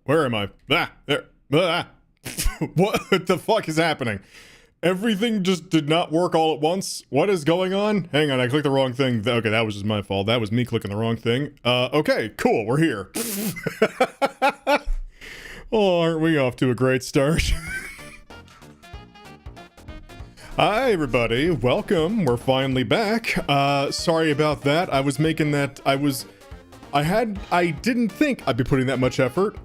Where am I? Ah, there. Ah. What the fuck is happening? Everything just did not work all at once. What is going on? Hang on, I clicked the wrong thing. Okay, that was just my fault. That was me clicking the wrong thing. Okay, cool, we're here. Oh, aren't we off to a great start? Hi, everybody. Welcome. We're finally back. Sorry about that. I was making that... I didn't think I'd be putting that much effort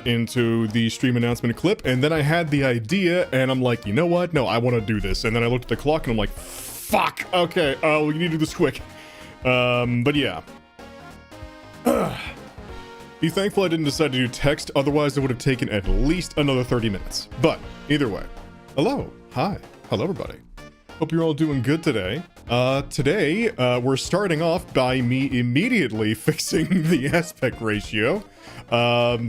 into the stream announcement clip, and then I had the idea, and I'm like, you know what? No, I want to do this. And then I looked at the clock, and I'm like, fuck. Okay, we need to do this quick. But yeah. Be thankful I didn't decide to do text, otherwise it would have taken at least another 30 minutes. But, either way. Hello. Hi. Hello, everybody. Hope you're all doing good today. Today, we're starting off by me immediately fixing the aspect ratio,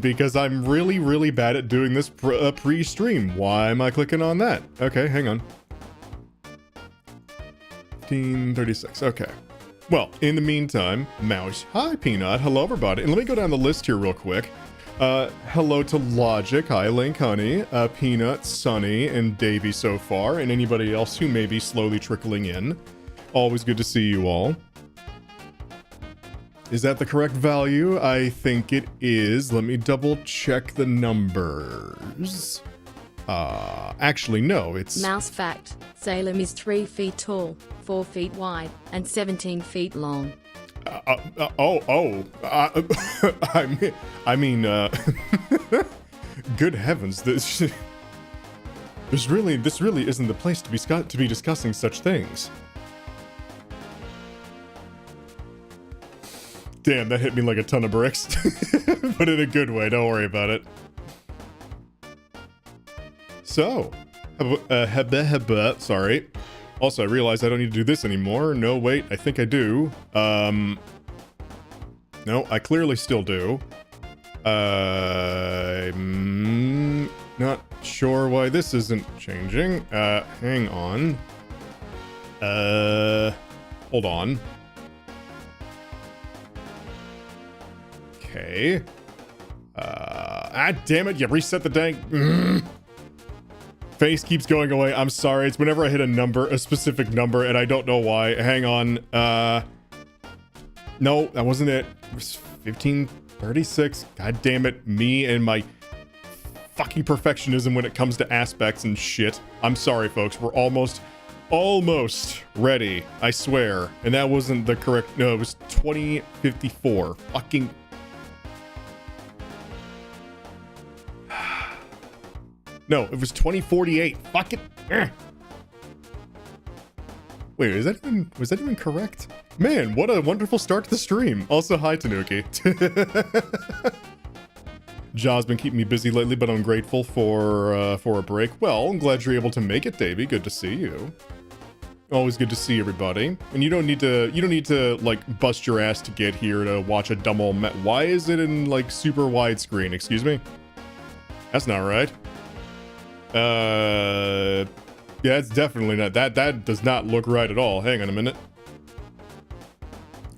because I'm really, really bad at doing this pre-stream. Why am I clicking on that? Okay, hang on. 1536, okay. Well, in the meantime, Mouse. Hi, Peanut. Hello, everybody. And let me go down the list here real quick. Hello to Logic, hi Link Honey, Peanut, Sunny, and Davey so far, and anybody else who may be slowly trickling in. Always good to see you all. Is that the correct value? I think it is. Let me double check the numbers. Actually, no, it's... Mouse fact, Salem is 3 feet tall, 4 feet wide, and 17 feet long. I mean, good heavens, this really isn't the place to be discussing such things. Damn, that hit me like a ton of bricks, but in a good way. Don't worry about it. So, sorry. Also, I realized I don't need to do this anymore. No, wait, I think I do. No, I clearly still do. I'm not sure why this isn't changing. Hang on. Hold on. Okay. Damn it, you reset the dang... Face keeps going away. I'm sorry. It's whenever I hit a specific number, and I don't know why. Hang on. No, that wasn't it. It was 1536. God damn it. Me and my fucking perfectionism when it comes to aspects and shit. I'm sorry, folks. We're almost ready. I swear. And that wasn't the correct... No, it was 2054. Fucking... No, it was 2048. Fuck it. Wait, was that even correct? Man, what a wonderful start to the stream. Also, hi Tanuki. Jaw's been keeping me busy lately, but I'm grateful for a break. Well, I'm glad you're able to make it, Davey. Good to see you. Always good to see everybody. And you don't need to like bust your ass to get here to watch a dumb old Why is it in like super widescreen? Excuse me? That's not right. Yeah, it's definitely not. That does not look right at all. Hang on a minute.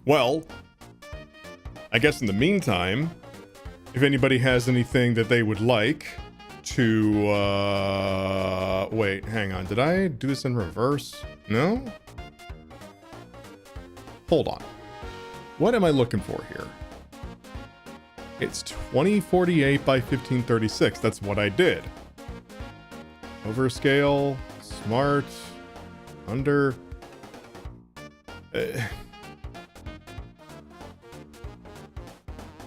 Well, I guess in the meantime, if anybody has anything that they would like to, wait, hang on. Did I do this in reverse? No? Hold on. What am I looking for here? It's 2048 by 1536. That's what I did. Overscale, smart, under...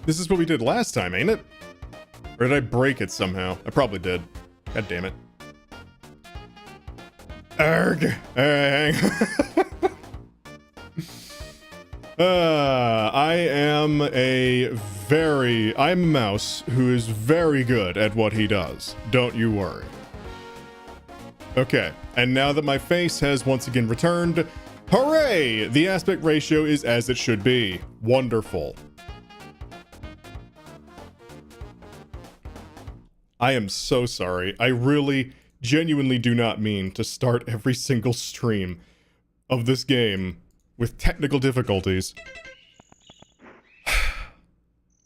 This is what we did last time, ain't it? Or did I break it somehow? I probably did. God damn it. Arrgh! Hang on. I'm a mouse who is very good at what he does. Don't you worry. Okay, and now that my face has once again returned, hooray! The aspect ratio is as it should be. Wonderful. I am so sorry. I really, genuinely do not mean to start every single stream of this game with technical difficulties.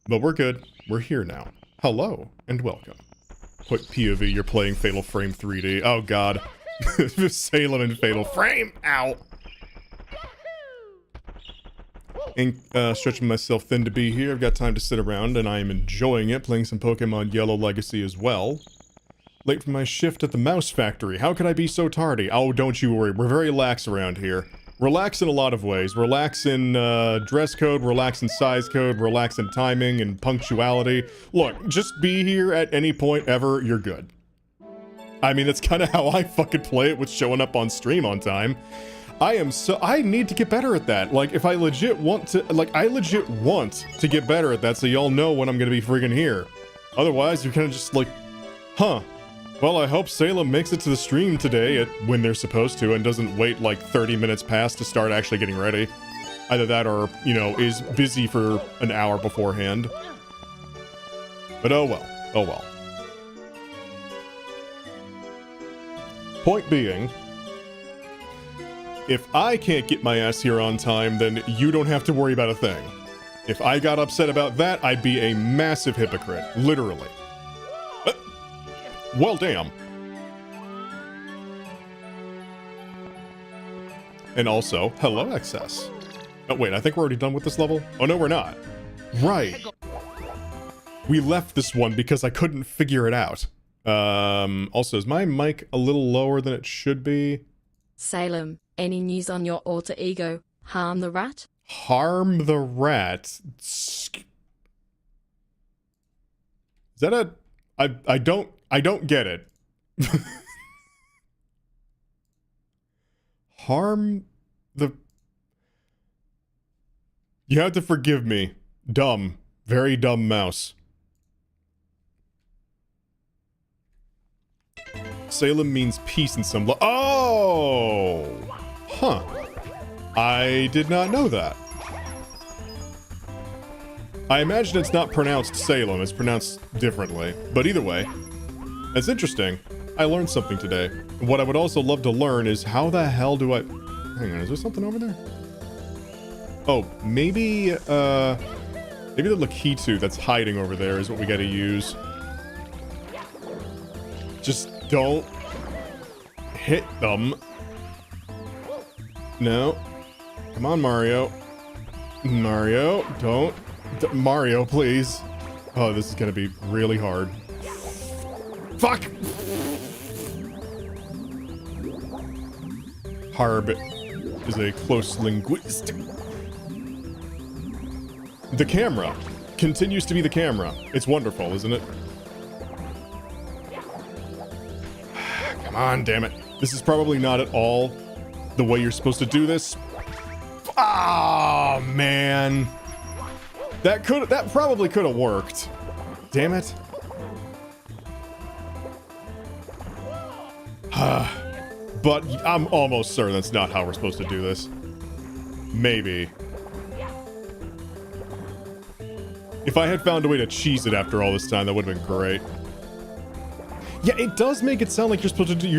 But we're good. We're here now. hello, and welcome. Quick POV, you're playing Fatal Frame 3D. Oh god. Salem in Fatal Frame! Ow! And stretching myself thin to be here. I've got time to sit around, and I am enjoying it, playing some Pokemon Yellow Legacy as well. Late for my shift at the Mouse Factory. How could I be so tardy? Oh, don't you worry. We're very lax around here. Relax in a lot of ways. Relax in dress code, relax in size code, relax in timing and punctuality. Look, just be here at any point ever, you're good. I mean, that's kind of how I fucking play it with showing up on stream on time. I need to get better at that. Like, if I legit want to, get better at that so y'all know when I'm gonna be friggin' here. Otherwise, you're kind of just like, huh. Well, I hope Salem makes it to the stream today when they're supposed to and doesn't wait like 30 minutes past to start actually getting ready. Either that or, you know, is busy for an hour beforehand. But oh well. Oh well. Point being, if I can't get my ass here on time, then you don't have to worry about a thing. If I got upset about that, I'd be a massive hypocrite. Literally. Well, damn. And also, hello, Excess. Oh, wait, I think we're already done with this level? Oh, no, we're not. Right. We left this one because I couldn't figure it out. Also, is my mic a little lower than it should be? Salem, any news on your alter ego, Harm the Rat? Harm the Rat? Is that a... I don't get it. Harm the... You have to forgive me. Dumb. Very dumb mouse. Salem means peace in some... Oh! Huh. I did not know that. I imagine it's not pronounced Salem, it's pronounced differently. But either way, that's interesting. I learned something today. What I would also love to learn is how the hell do I... Hang on, is there something over there? Oh, maybe the Lakitu that's hiding over there is what we gotta use. Just don't hit them. No. Come on, Mario. Mario, don't. Mario, please. Oh, this is gonna be really hard. Fuck! Harb is a close linguist. The camera continues to be the camera. It's wonderful, isn't it? Come on, damn it. This is probably not at all the way you're supposed to do this. Ah, man. That probably could have worked. Damn it. But I'm almost certain that's not how we're supposed to do this. Maybe. If I had found a way to cheese it after all this time, that would have been great. Yeah, it does make it sound like you're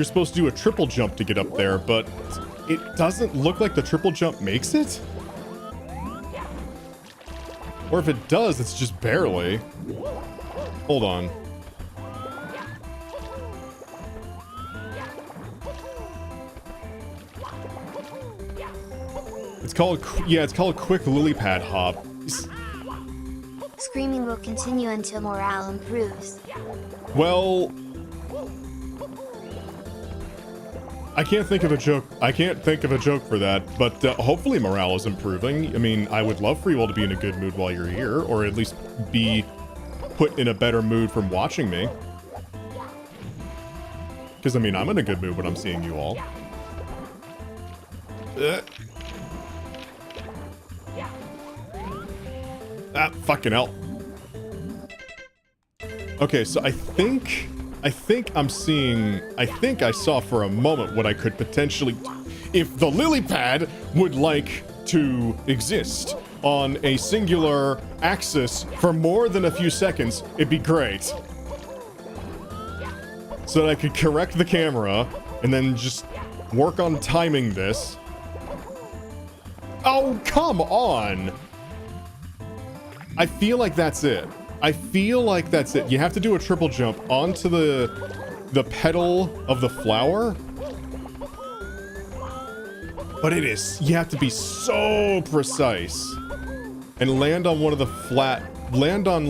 supposed to do a triple jump to get up there, but it doesn't look like the triple jump makes it. Or if it does, it's just barely. Hold on. It's called Quick Lily Pad Hop. Screaming will continue until morale improves. Well, I can't think of a joke. I can't think of a joke for that, but hopefully morale is improving. I mean, I would love for you all to be in a good mood while you're here, or at least be put in a better mood from watching me. Because, I mean, I'm in a good mood when I'm seeing you all. Ah, fucking hell. Okay, so I think I'm seeing... I think I saw for a moment what I could potentially... If the lily pad would like to exist on a singular axis for more than a few seconds, it'd be great. So that I could correct the camera and then just work on timing this. Oh, come on! I feel like that's it. I feel like that's it. You have to do a triple jump onto the petal of the flower. But you have to be so precise and land on one of the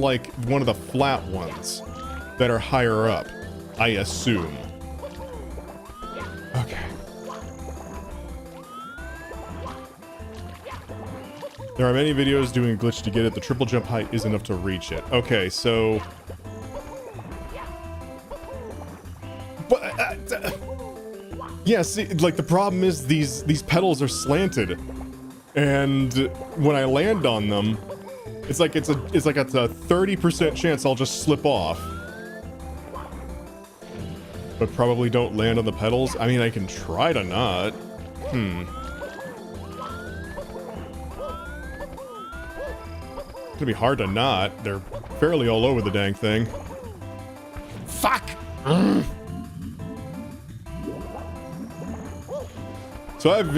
like one of the flat ones that are higher up, I assume. Okay. There are many videos doing a glitch to get it. The triple jump height is enough to reach it. Okay, so... But, yeah, see, like, the problem is these petals are slanted. And when I land on them, it's like it's a 30% chance I'll just slip off. But probably don't land on the petals. I mean, I can try to not. It's gonna be hard to not. They're fairly all over the dang thing. Fuck! So I've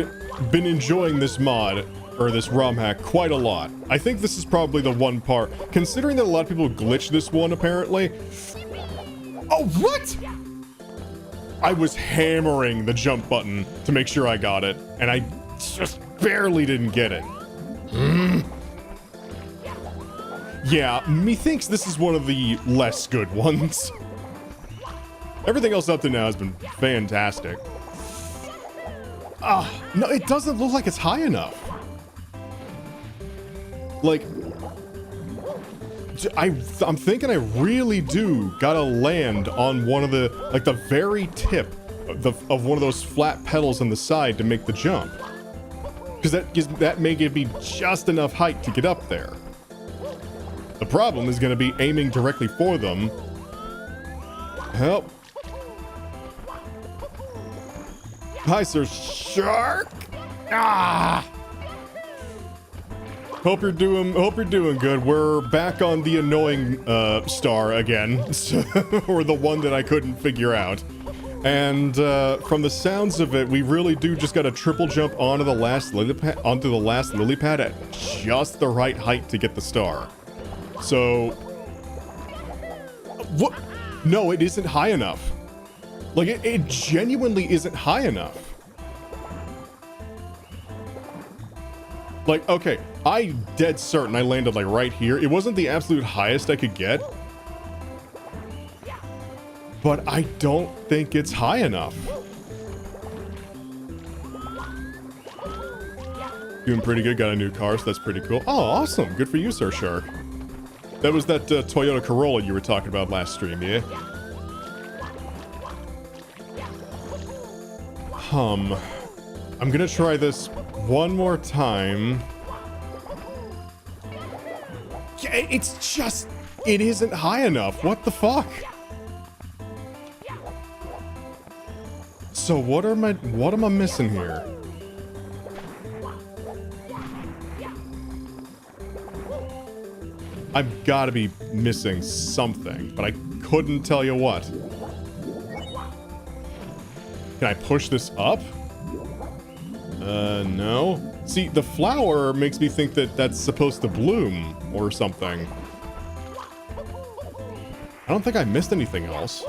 been enjoying this mod, or this ROM hack, quite a lot. I think this is probably the one part, considering that a lot of people glitch this one, apparently. Oh, what? I was hammering the jump button to make sure I got it, and I just barely didn't get it. Yeah, methinks this is one of the less good ones. Everything else up to now has been fantastic. No, it doesn't look like it's high enough. Like, I'm thinking I really do gotta land on one of the, like the very tip of one of those flat petals on the side to make the jump. Because that may give me just enough height to get up there. The problem is going to be aiming directly for them. Help. Hi, Sir Shark. Hope you're doing good. We're back on the annoying star again, or the one that I couldn't figure out. And from the sounds of it, we really do just got to triple jump onto the last lily pad at just the right height to get the star. So, what? No, it isn't high enough. Like, it genuinely isn't high enough. Like, okay, I'm dead certain I landed, like, right here. It wasn't the absolute highest I could get. But I don't think it's high enough. Doing pretty good, got a new car, so that's pretty cool. Oh, awesome. Good for you, Sir Shark. That was that Toyota Corolla you were talking about last stream, yeah? I'm gonna try this one more time. Yeah, it's just... It isn't high enough. What the fuck? So what am I missing here? I've got to be missing something, but I couldn't tell you what. Can I push this up? No. See, the flower makes me think that that's supposed to bloom or something. I don't think I missed anything else.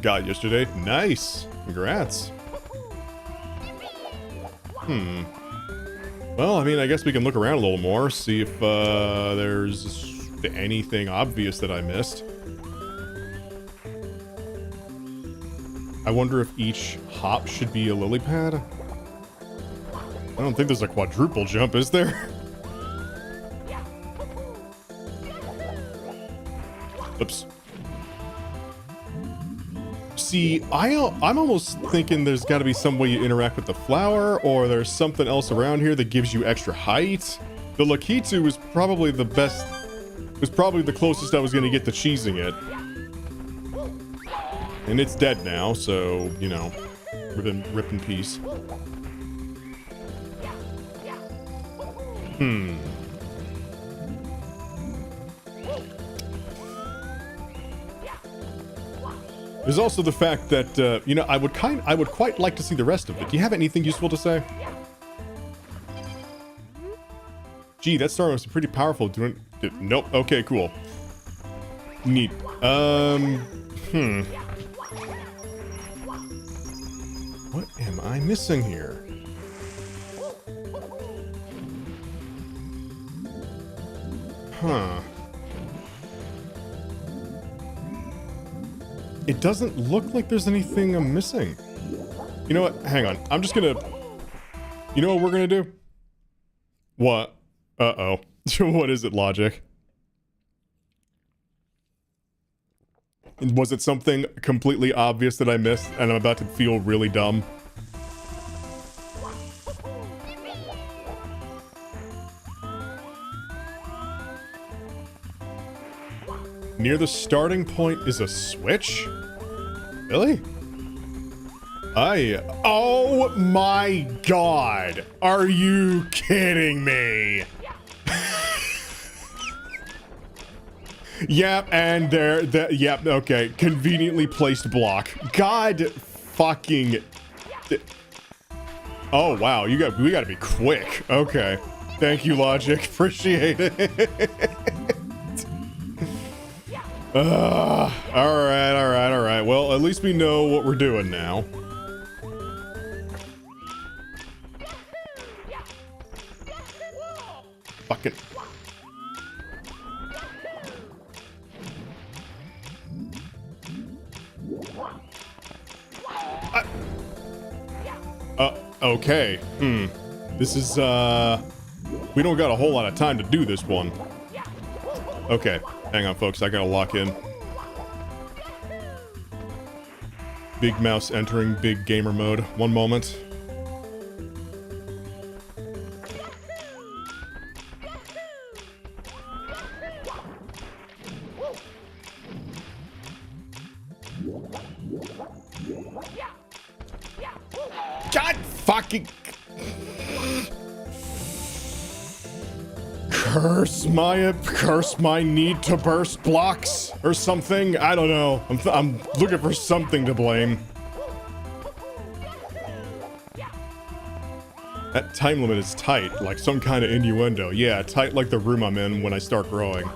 Got it yesterday. Nice. Congrats. Well, I mean, I guess we can look around a little more, see if there's anything obvious that I missed. I wonder if each hop should be a lily pad. I don't think there's a quadruple jump, is there? Oops. See, I'm almost thinking there's got to be some way you interact with the flower, or there's something else around here that gives you extra height. The Lakitu was probably the best, was probably the closest I was going to get to cheesing it. And it's dead now, so, you know, rip in peace. There's also the fact that, you know, I would quite like to see the rest of it. Do you have anything useful to say? Gee, that star was pretty powerful. Nope. Okay, cool. Neat. What am I missing here? Huh. It doesn't look like there's anything I'm missing. You know what? Hang on. I'm just gonna... You know what we're gonna do? What? Uh-oh. What is it, Logic? Was it something completely obvious that I missed and I'm about to feel really dumb? Near the starting point is a switch? Really? Oh my god! Are you kidding me? Yep, and yep, okay. Conveniently placed block. God fucking... Oh, wow, we gotta be quick. Okay. Thank you, Logic. Appreciate it. Alright. Well, at least we know what we're doing now. Fucking... Okay. This is, we don't got a whole lot of time to do this one. Okay. Hang on, folks. I gotta lock in. Big mouse entering big gamer mode. One moment. God fucking... Curse my need to burst blocks or something. I don't know. I'm looking for something to blame. That time limit is tight, like some kind of innuendo. Yeah, tight like the room I'm in when I start growing.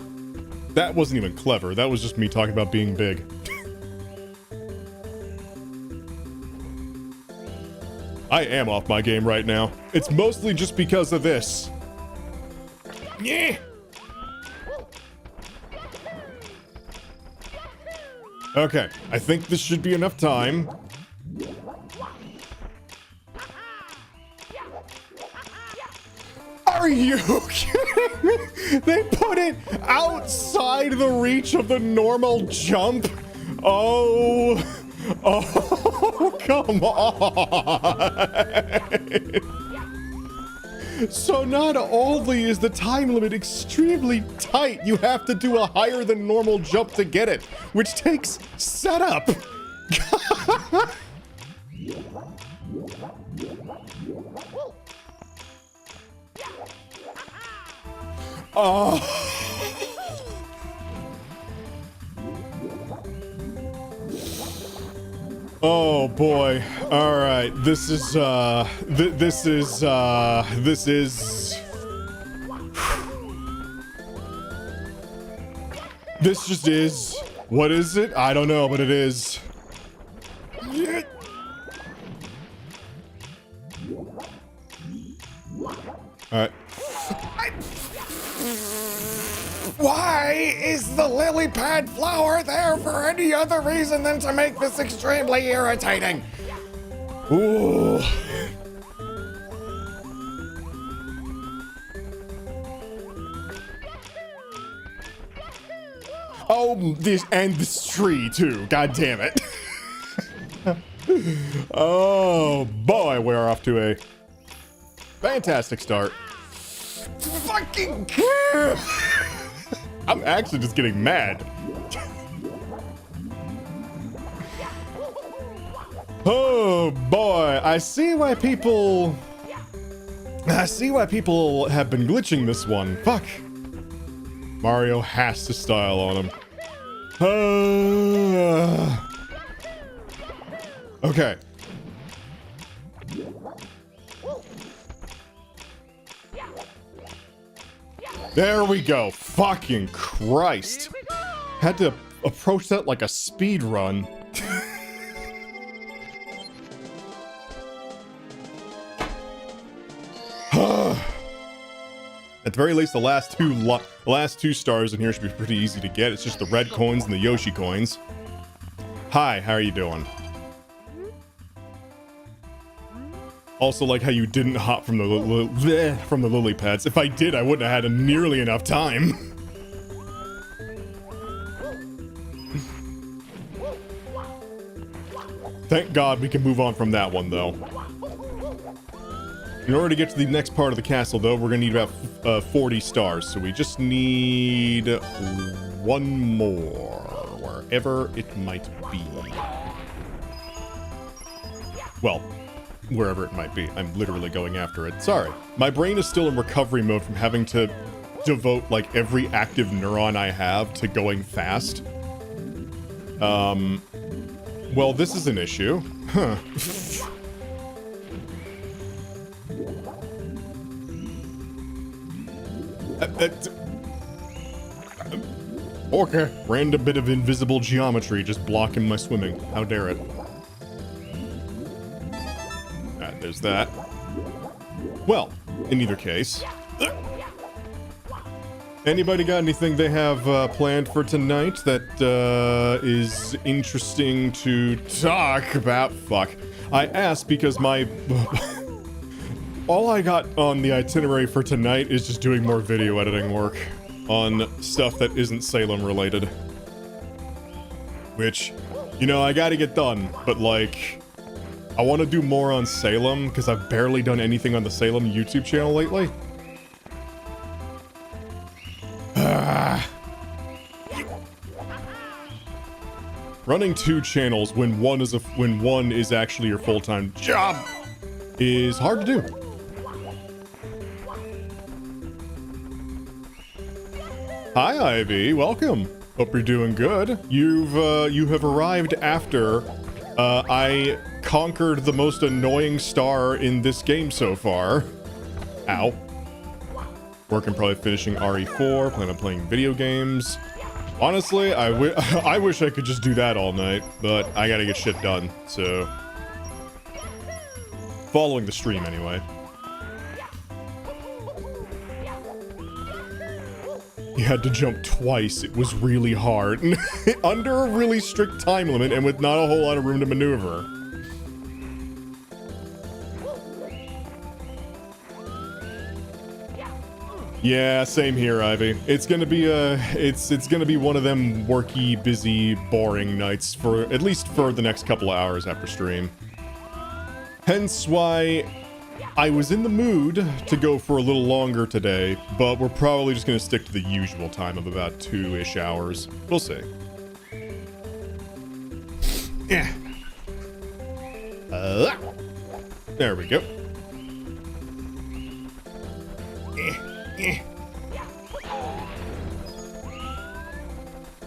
That wasn't even clever. That was just me talking about being big. I am off my game right now. It's mostly just because of this. Yeah. Okay, I think this should be enough time. Are you kidding me? They put it outside the reach of the normal jump? Oh, come on. So not only is the time limit extremely tight, you have to do a higher than normal jump to get it, which takes setup. Oh. Oh boy. All right. This is this just is. What is it? I don't know, but it is. Yeah. All right. Why is the lily pad flower there for any other reason than to make this extremely irritating? Ooh. Oh, this tree too. God damn it. Oh boy, we're off to a fantastic start. Fucking I'm actually just getting mad. Oh boy, I see why people have been glitching this one. Fuck. Mario has to style on him. Okay. There we go. Fucking Christ. Had to approach that like a speed run. At the very least, the last two stars in here should be pretty easy to get. It's just the red coins and the Yoshi coins. Hi, how are you doing? Also, like how you didn't hop from the lily pads. If I did, I wouldn't have had nearly enough time. Thank God we can move on from that one, though. In order to get to the next part of the castle, though, we're going to need about 40 stars. So we just need one more, wherever it might be. Well, wherever it might be. I'm literally going after it. Sorry. My brain is still in recovery mode from having to devote, like, every active neuron I have to going fast. Well, this is an issue. Huh. Okay. Random bit of invisible geometry just blocking my swimming. How dare it. Alright, there's that. Well, in either case. Anybody got anything they have planned for tonight that is interesting to talk about? Fuck. I asked because my... all I got on the itinerary for tonight is just doing more video editing work on stuff that isn't Salem related. Which, you know, I gotta get done, but like, I want to do more on Salem because I've barely done anything on the Salem YouTube channel lately. Running two channels when one is actually your full-time job is hard to do. Hi, Ivy. Welcome. Hope you're doing good. You have arrived after I conquered the most annoying star in this game so far. Ow. Working, probably finishing RE4. Plan on playing video games. Honestly, I wish I could just do that all night, but I gotta get shit done. So, following the stream anyway. You had to jump twice. It was really hard. Under a really strict time limit and with not a whole lot of room to maneuver. Yeah, same here, Ivy. It's gonna be it's gonna be one of them worky, busy, boring nights for at least for the next couple of hours after stream. Hence why I was in the mood to go for a little longer today, but we're probably just gonna stick to the usual time of about 2-ish hours. We'll see. Yeah. There we go.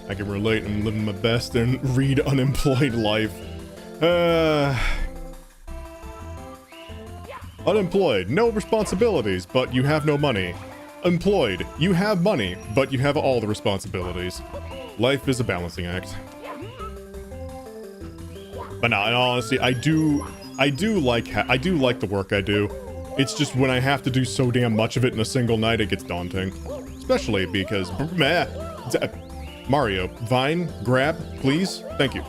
I can relate. I'm living my best and read unemployed life. Unemployed, no responsibilities, but you have no money. Employed, you have money, but you have all the responsibilities. Life is a balancing act. But no, in all honesty, I do like the work I do. It's just when I have to do so damn much of it in a single night, it gets daunting. Especially because... Mario, Vine, grab, please? Thank you.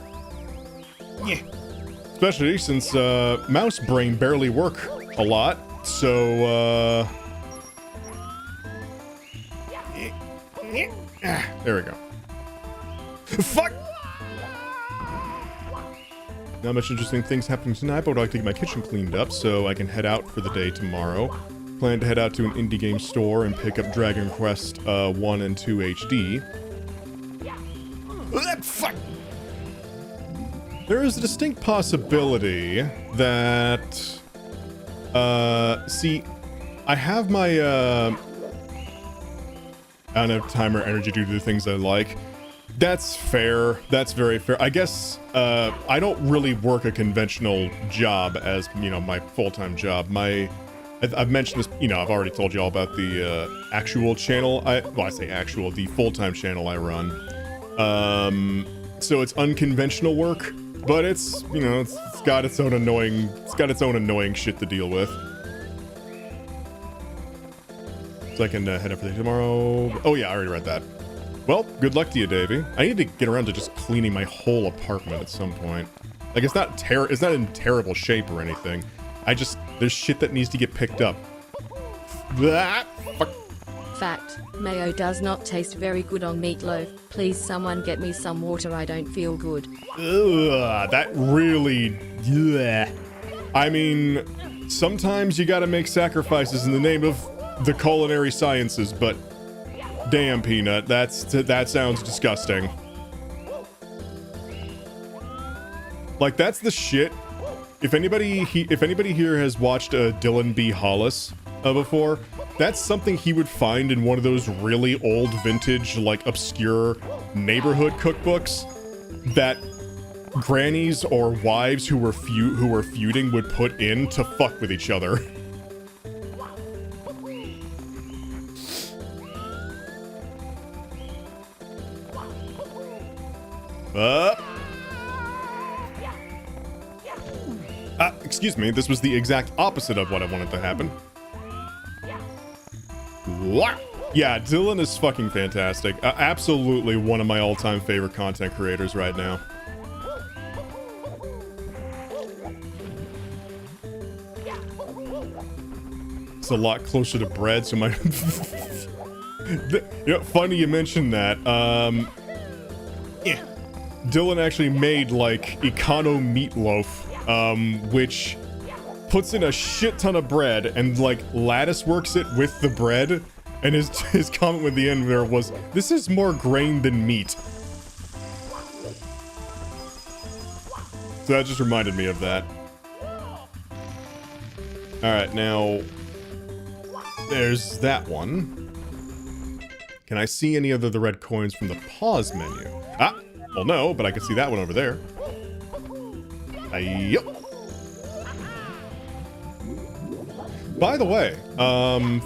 Yeah. Especially since, mouse brain barely work a lot, so, there we go. Fuck! Not much interesting things happening tonight, but I would like to get my kitchen cleaned up so I can head out for the day tomorrow. Plan to head out to an indie game store and pick up Dragon Quest 1 and 2 HD. Fuck! There is a distinct possibility that... see, I have my, I don't have time or energy to do the things I like. That's fair. That's very fair. I guess, I don't really work a conventional job as, you know, my full-time job. I've mentioned this, you know, I've already told you all about the, actual channel. I say actual, the full-time channel I run. So it's unconventional work, but it's, you know, it's got its own annoying shit to deal with. So I can head up for the tomorrow. Oh yeah, I already read that. Well, good luck to you, Davey. I need to get around to just cleaning my whole apartment at some point. Like, it's not in terrible shape or anything. There's shit that needs to get picked up. That fuck. Fact, mayo does not taste very good on meatloaf. Please someone get me some water, I don't feel good. Ugh, that really... Yeah. I mean, sometimes you gotta make sacrifices in the name of the culinary sciences, but... Damn, Peanut, that sounds disgusting. Like, that's the shit. If anybody here has watched Dylan B. Hollis before, that's something he would find in one of those really old vintage, like, obscure neighborhood cookbooks that grannies or wives who were feuding would put in to fuck with each other. Excuse me, this was the exact opposite of what I wanted to happen. What? Yeah, Dylan is fucking fantastic. Absolutely one of my all-time favorite content creators right now. It's a lot closer to bread, so my... You know, funny you mentioned that. Yeah. Dylan actually made, like, Econo Meatloaf, which puts in a shit ton of bread and, like, lattice works it with the bread. And his comment at the end there was, "This is more grain than meat." So that just reminded me of that. Alright, now... There's that one. Can I see any other of the red coins from the pause menu? Ah! Well, no, but I can see that one over there. Yup. By the way,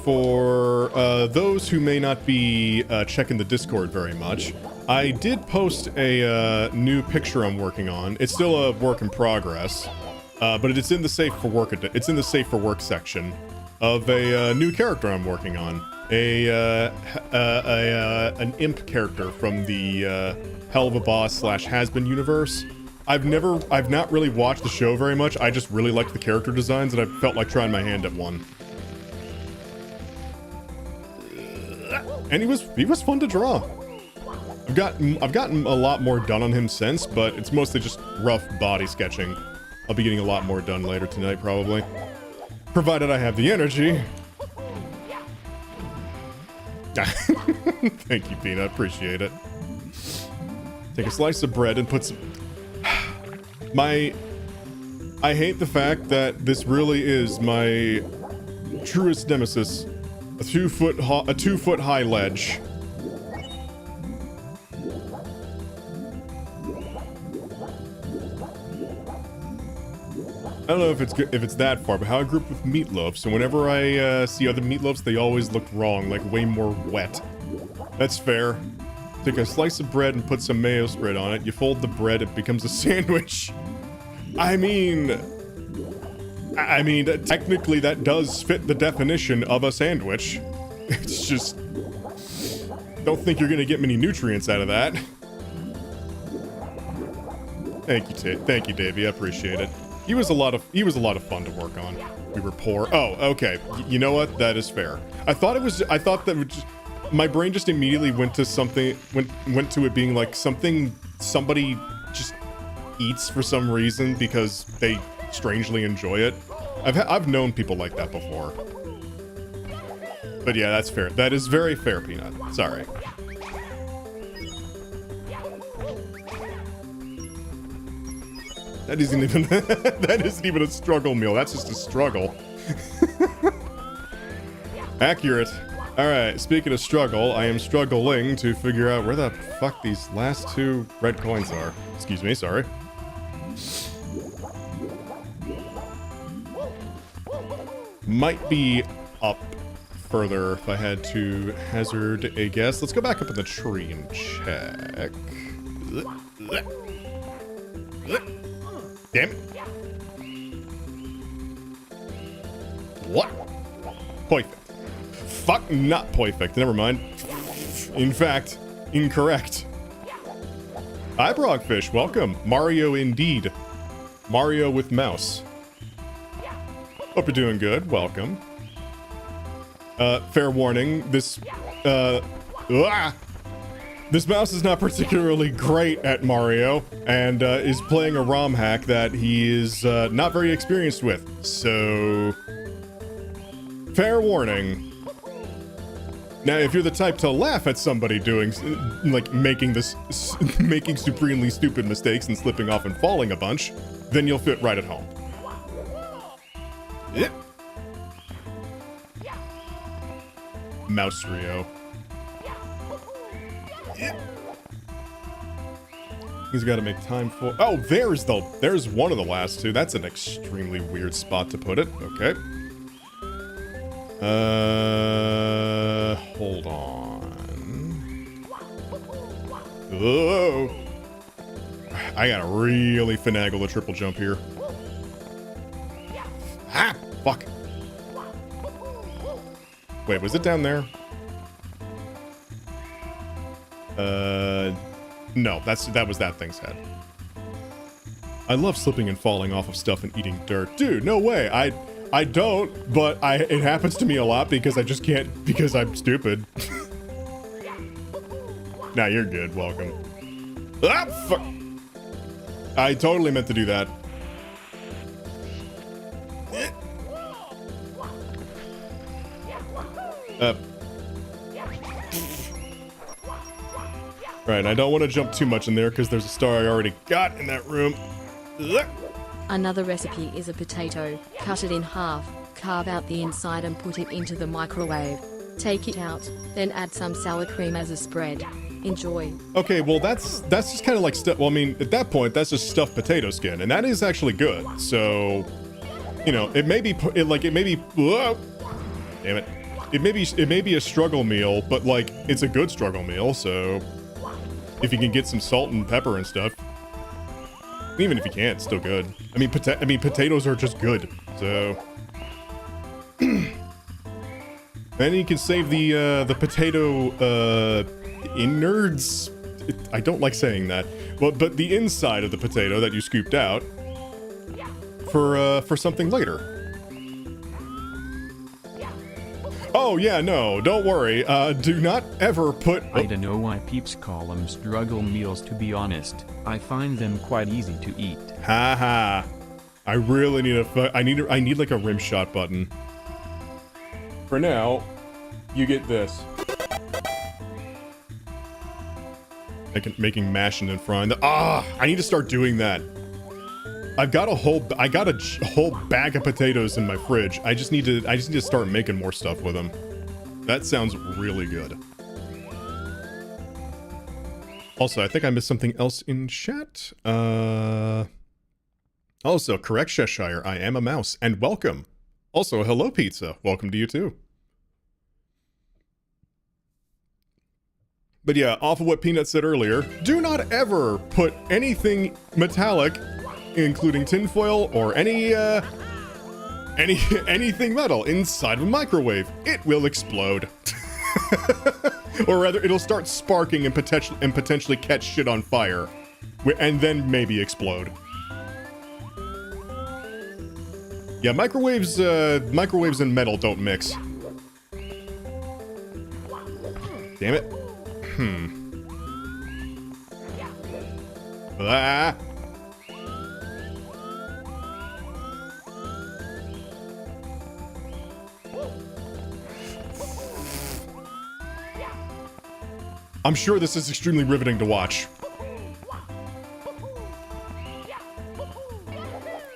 for those who may not be checking the Discord very much, I did post a new picture I'm working on. It's still a work in progress, but it's in the safe for work. It's in the safe for work section of a new character I'm working on. An imp character from the Hell of a Boss / Has-Been universe. I've not really watched the show very much. I just really liked the character designs and I felt like trying my hand at one. And he was fun to draw. I've gotten a lot more done on him since, but it's mostly just rough body sketching. I'll be getting a lot more done later tonight, probably. Provided I have the energy. Thank you, Peanut. Appreciate it. Take a slice of bread and put some... I hate the fact that this really is my truest nemesis. A 2 foot high ledge. I don't know if it's that far, but how I grew up with meatloafs, and whenever I see other meatloafs, they always look wrong, like way more wet. That's fair. Take a slice of bread and put some mayo spread on it. You fold the bread, it becomes a sandwich. I mean, technically that does fit the definition of a sandwich. It's just... Don't think you're gonna get many nutrients out of that. Thank you, Davey. I appreciate it. He was a lot of fun to work on. We were poor. Oh, okay. You know what? That is fair. I thought that my brain just immediately went to something, went to it being like something somebody just eats for some reason because they strangely enjoy it. I've known people like that before. But yeah, that's fair. That is very fair, Peanut. Sorry. That isn't even a struggle meal. That's just a struggle. Accurate. Alright, speaking of struggle, I am struggling to figure out where the fuck these last 2 red coins are. Excuse me, sorry. Might be up further if I had to hazard a guess. Let's go back up in the tree and check. Damn it. What? Perfect. Fuck, not perfect. Never mind. In fact, incorrect. Hi, Brogfish. Welcome. Mario indeed. Mario with mouse. Hope you're doing good. Welcome. Fair warning. This mouse is not particularly great at Mario and is playing a ROM hack that he is not very experienced with. So, fair warning. Now, if you're the type to laugh at somebody doing, like, making supremely stupid mistakes and slipping off and falling a bunch, then you'll fit right at home. Yep. Mouse Rio. Yep. He's got to make time for... Oh, there's one of the last two. That's an extremely weird spot to put it. Okay. Hold on. Oh, I gotta really finagle the triple jump here. Ah, fuck. Wait, was it down there? No, that was that thing's head. I love slipping and falling off of stuff and eating dirt. Dude, no way. I don't, but it happens to me a lot because I just can't, because I'm stupid. Nah, you're good. Welcome. Ah, fuck. I totally meant to do that. Right, I don't want to jump too much in there because there's a star I already got in that room. Another recipe is a potato. Cut it in half, carve out the inside and put it into the microwave. Take it out, then add some sour cream as a spread. Enjoy. Okay, well that's just kind of like stuff. Well, I mean, at that point, that's just stuffed potato skin, and that is actually good. So, you know, it may be whoa, damn it. It may be a struggle meal, but like it's a good struggle meal. So, if you can get some salt and pepper and stuff, even if you can't, it's still good. I mean, potatoes are just good. So, then you can save the potato innards. I don't like saying that. Well, but the inside of the potato that you scooped out for something later. Oh yeah, no, don't worry. Do not ever put. I don't know why peeps call them struggle meals, to be honest. I find them quite easy to eat. Haha. I really need I need like a rim shot button. For now, you get this. Making mashing in front. I need to start doing that. I got a whole bag of potatoes in my fridge. I just need to start making more stuff with them. That sounds really good. Also, I think I missed something else in chat. Also, correct Cheshire, I am a mouse, and welcome. Also, hello pizza, welcome to you too. But yeah, off of what Peanut said earlier, do not ever put anything metallic, including tinfoil or anything metal inside of a microwave. It will explode. Or rather, it'll start sparking and potentially catch shit on fire, and then maybe explode. Yeah, microwaves and metal don't mix. Damn it. Ah. I'm sure this is extremely riveting to watch.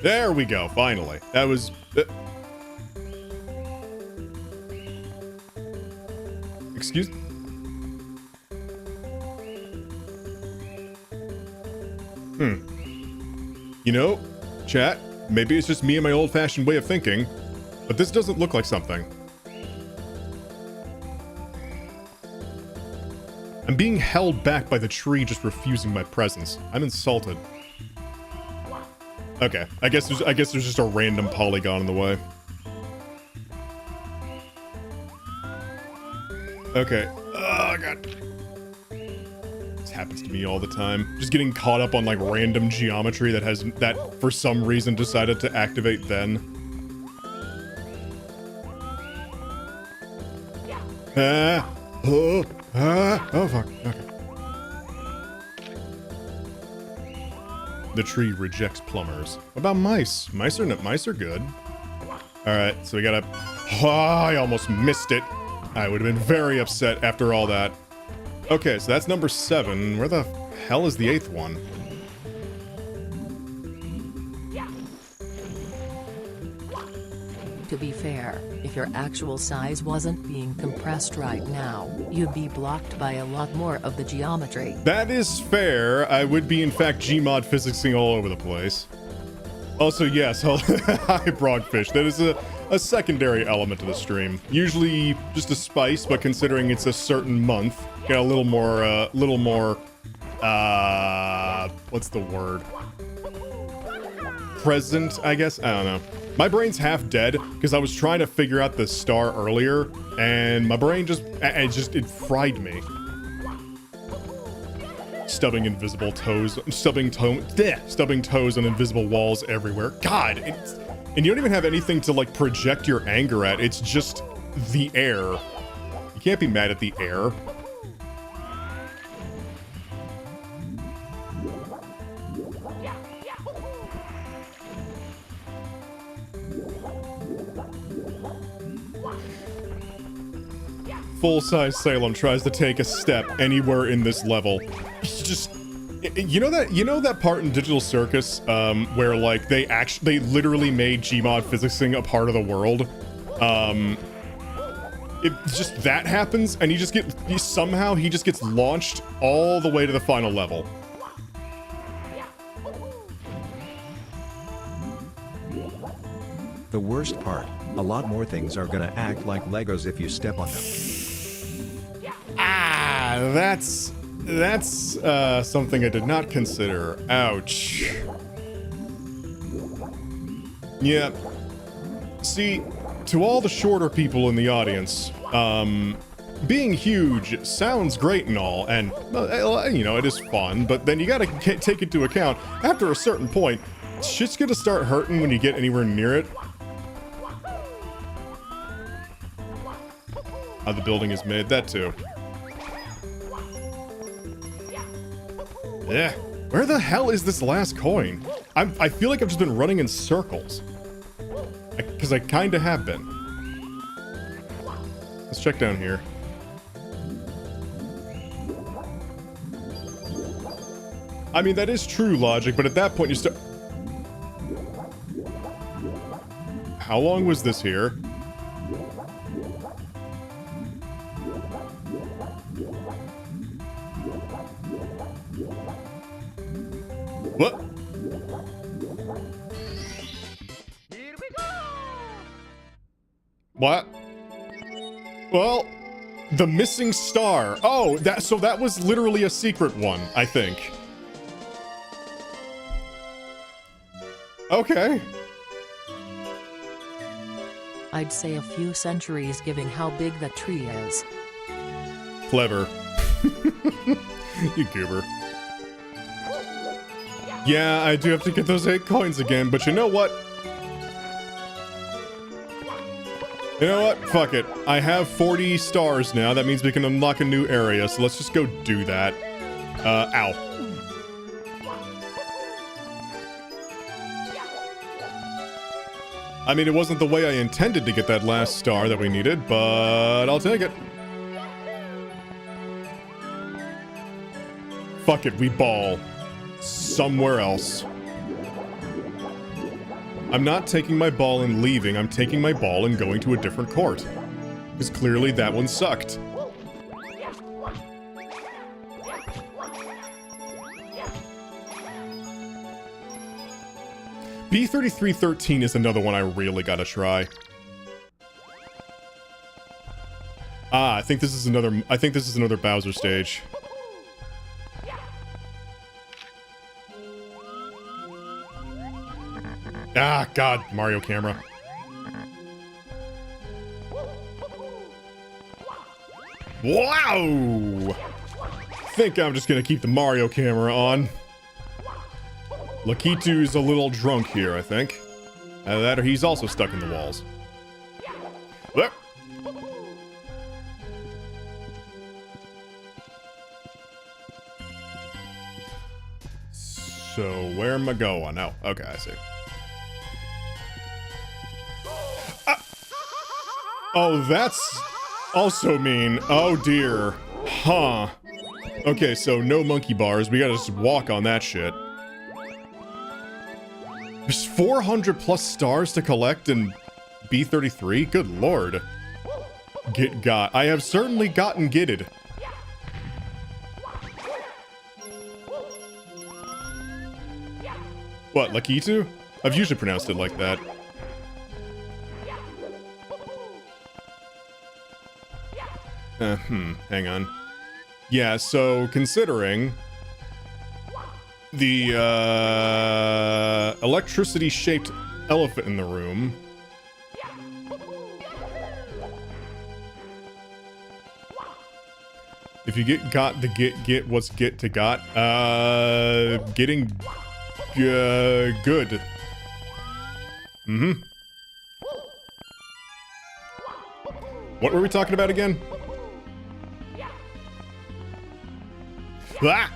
There we go, finally. That was... Excuse... You know, chat, maybe it's just me and my old-fashioned way of thinking, but this doesn't look like something. I'm being held back by the tree just refusing my presence. I'm insulted. Okay, I guess there's just a random polygon in the way. Okay. Oh god. This happens to me all the time. Just getting caught up on like random geometry that for some reason decided to activate then. Oh fuck. Okay. The tree rejects plumbers. What about mice? Mice are good. Alright, so we gotta... Oh, I almost missed it. I would have been very upset after all that. Okay, so that's number 7. Where the hell is the 8th one? To be fair, if your actual size wasn't being compressed right now, you'd be blocked by a lot more of the geometry. That is fair. I would be, in fact, Gmod physicsing all over the place. Also, yes, hi, Broadfish. That is a secondary element to the stream. Usually just a spice, but considering it's a certain month, got a little more, what's the word? Present, I guess? I don't know. My brain's half dead because I was trying to figure out the star earlier, and my brain it fried me. Stubbing toes on invisible walls everywhere. God, and you don't even have anything to like project your anger at. It's just the air. You can't be mad at the air. Full-size Salem tries to take a step anywhere in this level. It's just, you know that part in Digital Circus where like they literally made Gmod physicsing a part of the world. It just that happens, and somehow he just gets launched all the way to the final level. The worst part, a lot more things are gonna act like Legos if you step on them. Ah, that's something I did not consider. Ouch. Yeah. See, to all the shorter people in the audience, being huge sounds great and all, and, you know, it is fun, but then you gotta take into account, after a certain point, shit's gonna start hurting when you get anywhere near it. How the building is made, that too. Yeah. Where the hell is this last coin? I feel like I've just been running in circles. Because I kinda have been. Let's check down here. I mean, that is true logic, but at that point you start... How long was this here? What? Here we go. What? Well, the missing star. Oh, so that was literally a secret one, I think. Okay. I'd say a few centuries given how big that tree is. Clever. You goober. Yeah, I do have to get those 8 coins again, but you know what? You know what? Fuck it. I have 40 stars now. That means we can unlock a new area, so let's just go do that. Ow. I mean, it wasn't the way I intended to get that last star that we needed, but I'll take it. Fuck it, we ball. Somewhere else. I'm not taking my ball and leaving, I'm taking my ball and going to a different court. Because clearly that one sucked. B3313 is another one I really gotta try. Ah, I think this is another Bowser stage. Ah, God, Mario camera. Wow! Think I'm just gonna keep the Mario camera on. Lakitu's a little drunk here, I think. Either that or he's also stuck in the walls. There. So, where am I going? Oh, okay, I see. Oh, that's also mean. Oh, dear. Huh. Okay, so no monkey bars. We gotta just walk on that shit. There's 400 plus stars to collect in B33? Good lord. Get got. I have certainly gotten gitted. What, Lakitu? I've usually pronounced it like that. Hang on. Yeah, so considering the electricity-shaped elephant in the room. If you get the what's get to got? Getting good. Mm-hmm. What were we talking about again? Ah!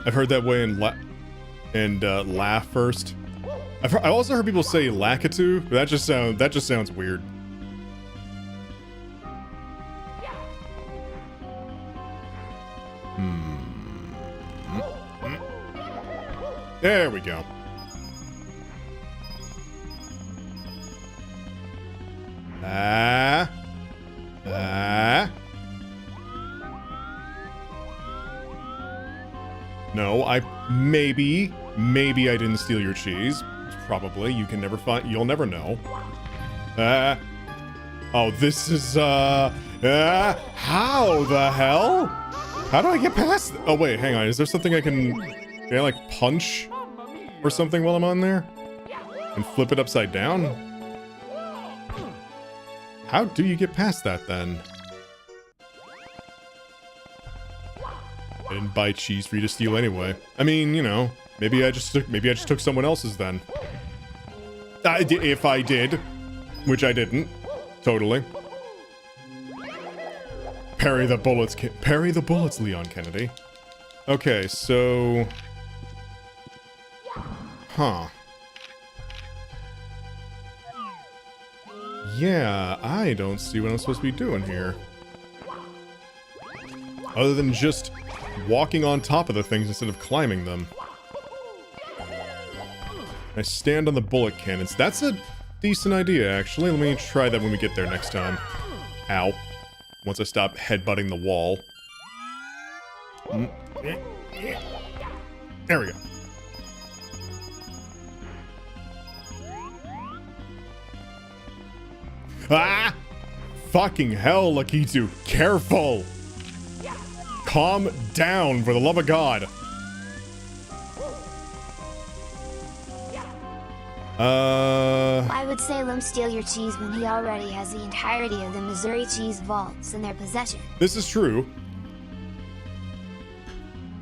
I've heard that way and laugh first. I also heard people say Lakitu, but that just sounds weird. There we go. No, maybe I didn't steal your cheese. Probably. You'll never know. Oh, this is, how the hell? How do I get past? Oh, wait, hang on. Is there something can I, like, punch or something while I'm on there? And flip it upside down? How do you get past that, then? I didn't buy cheese for you to steal anyway. I mean, you know, maybe I just took someone else's then. If I did, which I didn't, totally. Parry the bullets, Leon Kennedy. Okay, so, yeah, I don't see what I'm supposed to be doing here. Other than just walking on top of the things instead of climbing them. I stand on the bullet cannons. That's a decent idea, actually. Let me try that when we get there next time. Ow. Once I stop headbutting the wall. There we go. Ah! Fucking hell, Lakitu. Careful! Calm down, for the love of God. Why would Salem steal your cheese when he already has the entirety of the Missouri cheese vaults in their possession? This is true.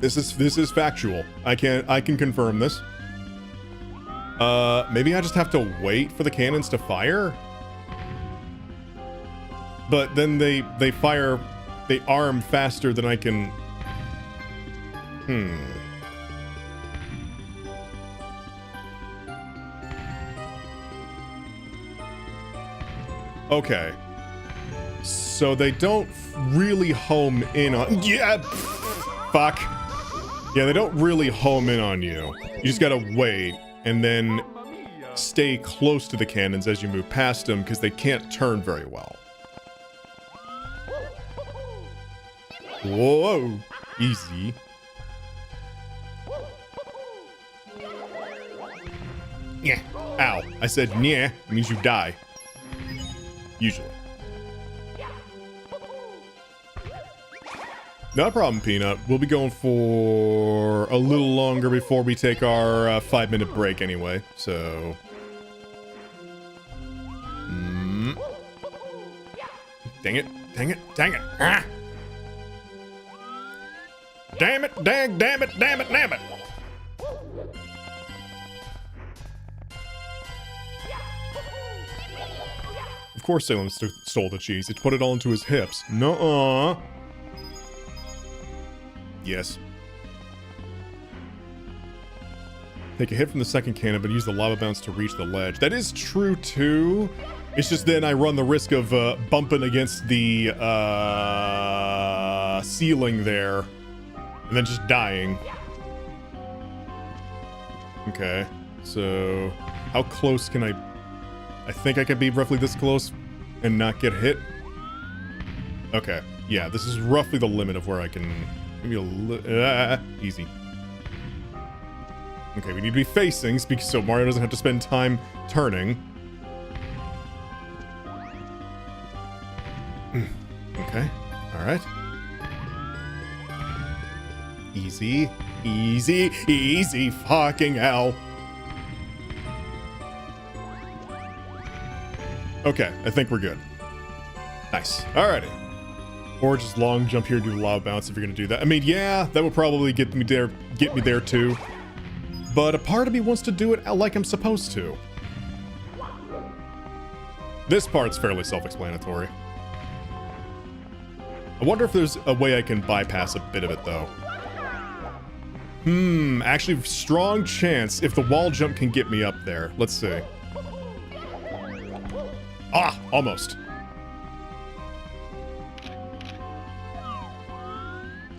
This is factual. I can confirm this. Maybe I just have to wait for the cannons to fire? But then they arm faster than I can... Okay. So they don't really home in on... Yeah! Fuck. Yeah, they don't really home in on you. You just gotta wait, and then stay close to the cannons as you move past them, because they can't turn very well. Whoa! Easy. Yeah. Ow. I said yeah, it means you die. Usually. No problem, Peanut. We'll be going for a little longer before we take our 5-minute break anyway, so... Dang it, dang it, dang it. Ah! Damn it, damn it, damn it, damn it. Of course Salem stole the cheese. He put it all into his hips. Nuh-uh. Yes. Take a hit from the second cannon, but use the lava bounce to reach the ledge. That is true, too. It's just then I run the risk of bumping against the ceiling there. And then just dying. Okay. So, how close can I... I think I can be roughly this close and not get hit. Okay. Yeah, this is roughly the limit of where I can... Maybe a little... easy. Okay, we need to be facing so Mario doesn't have to spend time turning. Okay. Alright. Easy. Easy. Easy fucking hell. Okay, I think we're good. Nice. Alrighty. Or just long jump here, do the lava bounce if you're gonna do that. I mean, yeah, that would probably get me there too. But a part of me wants to do it like I'm supposed to. This part's fairly self-explanatory. I wonder if there's a way I can bypass a bit of it, though. Actually, strong chance if the wall jump can get me up there. Let's see. Ah, almost.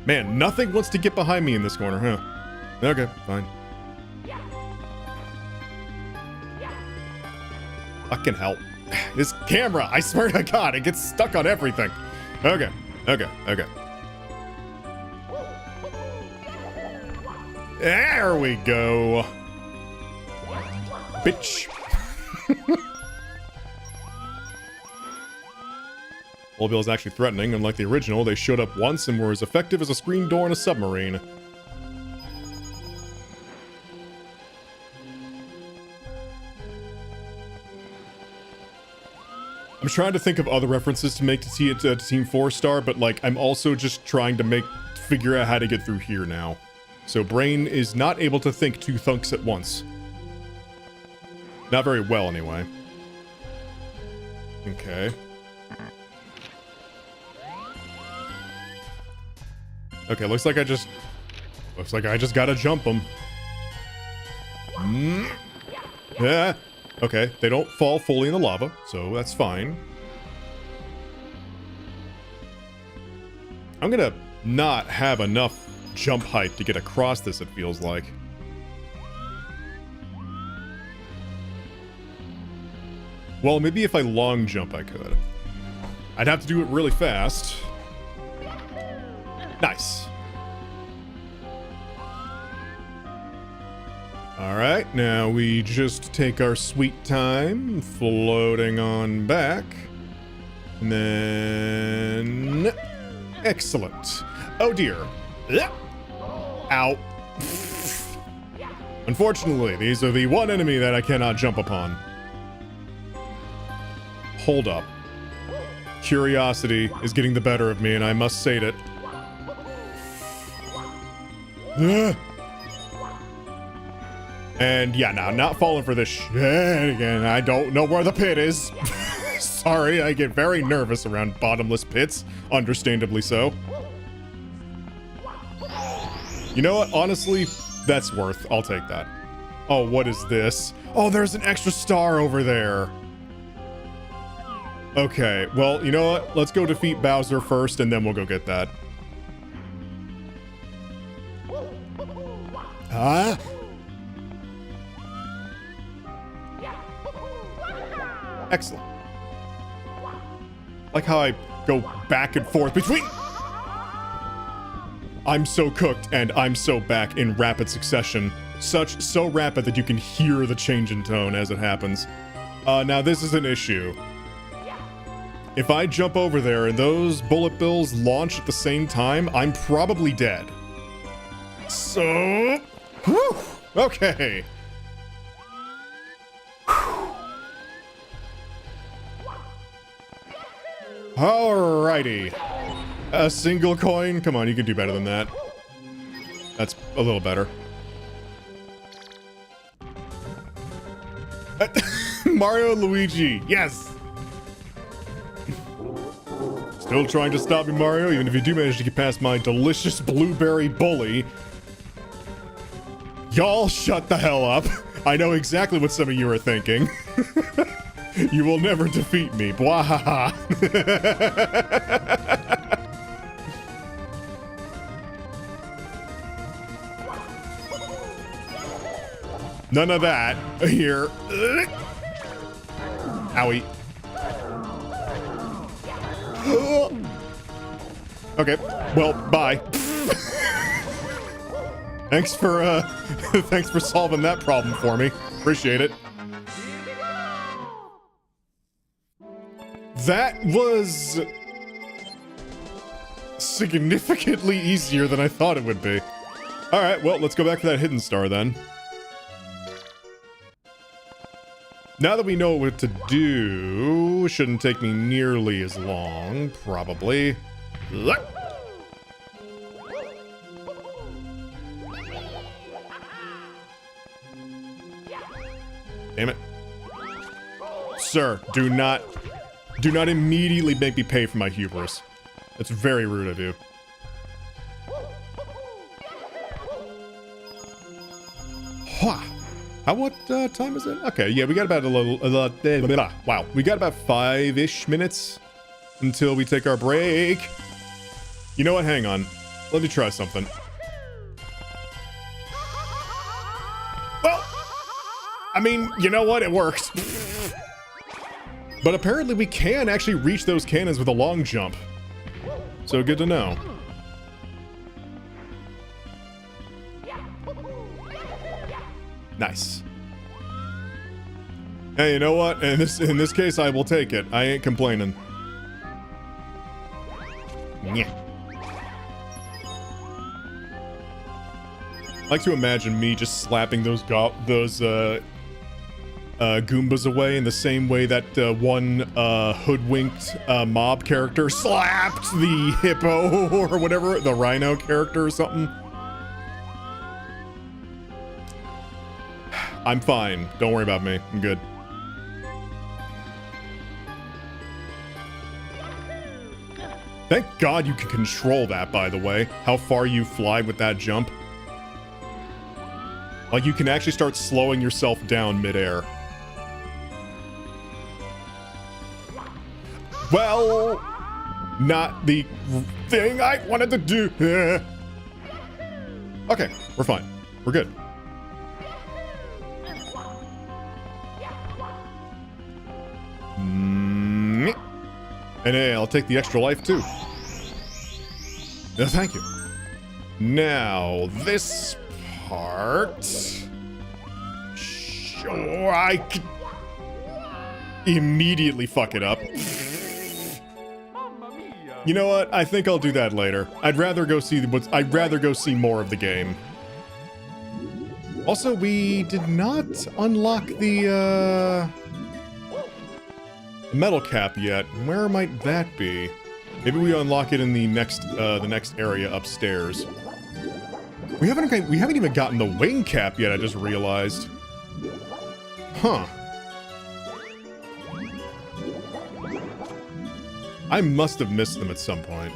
Man, nothing wants to get behind me in this corner, huh? Okay, fine. Fucking hell. This camera, I swear to God, it gets stuck on everything. Okay, okay, okay. There we go. Bitch. Wallbill is actually threatening. Unlike the original, they showed up once and were as effective as a screen door in a submarine. I'm trying to think of other references to make to Team 4-Star, but like I'm also just trying to figure out how to get through here now. So brain is not able to think two thunks at once. Not very well, anyway. Okay. Okay, looks like I just gotta jump them. Yeah. Okay, they don't fall fully in the lava, so that's fine. I'm gonna not have enough jump height to get across this, it feels like. Well, maybe if I long jump I could. I'd have to do it really fast. Nice. Alright, now we just take our sweet time, floating on back. And then... Excellent. Oh dear. Ow. Unfortunately, these are the one enemy that I cannot jump upon. Hold up. Curiosity is getting the better of me, and I must sate it. And yeah, now not falling for this shit again. I don't know where the pit is. Sorry, I get very nervous around bottomless pits. Understandably so. You know what? Honestly, that's worth. I'll take that. Oh, what is this? Oh, there's an extra star over there. Okay, well, you know what? Let's go defeat Bowser first, and then we'll go get that. Huh? Excellent. Like how I go back and forth between... I'm so cooked and I'm so back in rapid succession. So rapid that you can hear the change in tone as it happens. Now this is an issue. if I jump over there and those bullet bills launch at the same time, I'm probably dead. So, whew, okay. Alrighty. A single coin? Come on, you can do better than that. That's a little better. Mario and Luigi, yes! Still trying to stop me, Mario, even if you do manage to get past my delicious blueberry bully. Y'all shut the hell up. I know exactly what some of you are thinking. You will never defeat me. Bwahaha. None of that here. Owie. Okay, well, bye. Thanks for thanks for solving that problem for me. Appreciate it. That was significantly easier than I thought it would be. All right, well, let's go back to that hidden star then. Now that we know what to do, shouldn't take me nearly as long, probably. Damn it. Sir, do not immediately make me pay for my hubris. That's very rude of you. Hua! What time is it? Okay, yeah, we got about wow, we got about 5-ish minutes until we take our break. You know what? Hang on. Let me try something. Well, I mean, you know what? It works. But apparently we can actually reach those cannons with a long jump. So good to know. Nice. Hey, you know what? In this case, I will take it. I ain't complaining. Yeah. I like to imagine me just slapping those Goombas away in the same way that one hoodwinked mob character slapped the hippo or whatever, the rhino character or something. I'm fine. Don't worry about me. I'm good. Thank God you can control that, by the way. How far you fly with that jump. Like, you can actually start slowing yourself down midair. Well, not the thing I wanted to do. Okay, we're fine. We're good. And hey, I'll take the extra life too. Thank you. Now, this part... Sure, I could immediately fuck it up. You know what? I think I'll do that later. I'd rather go see more of the game. Also, we did not unlock the metal cap yet. Where might that be? Maybe we unlock it in the next area upstairs. We haven't even gotten the wing cap yet, I just realized. Huh. I must have missed them at some point.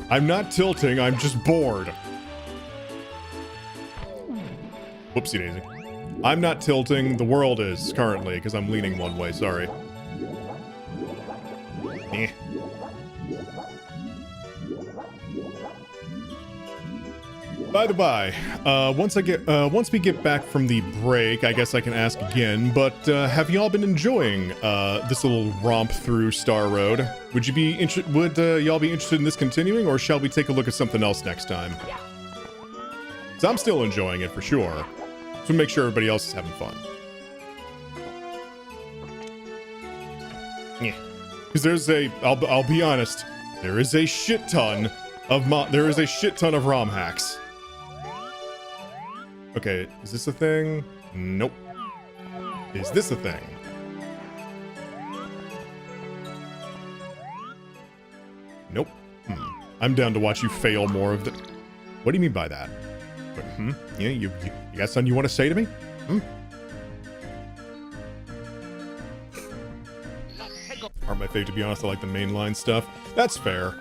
I'm not tilting, I'm just bored. Whoopsie daisy. I'm not tilting, the world is currently, because I'm leaning one way, sorry. Eh. By the by, once we get back from the break, I guess I can ask again, but have y'all been enjoying this little romp through Star Road? Would y'all be interested in this continuing, or shall we take a look at something else next time? So I'm still enjoying it for sure. So make sure everybody else is having fun. Yeah. Because there's a, I'll be honest, there is a shit ton of ROM hacks. Okay, is this a thing? Nope. Is this a thing? Nope. I'm down to watch you fail more of the... What do you mean by that? But, yeah, you got something you want to say to me? Aren't my fave, to be honest. I like the mainline stuff. That's fair.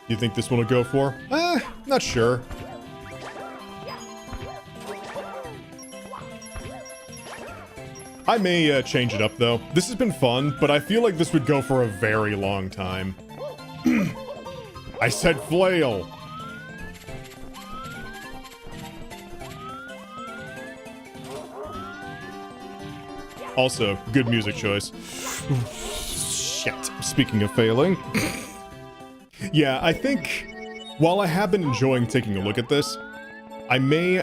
You think this one will go for? Not sure. I may change it up, though. This has been fun, but I feel like this would go for a very long time. I said flail! Also, good music choice. Shit. Speaking of failing. Yeah, I think, while I have been enjoying taking a look at this, I may,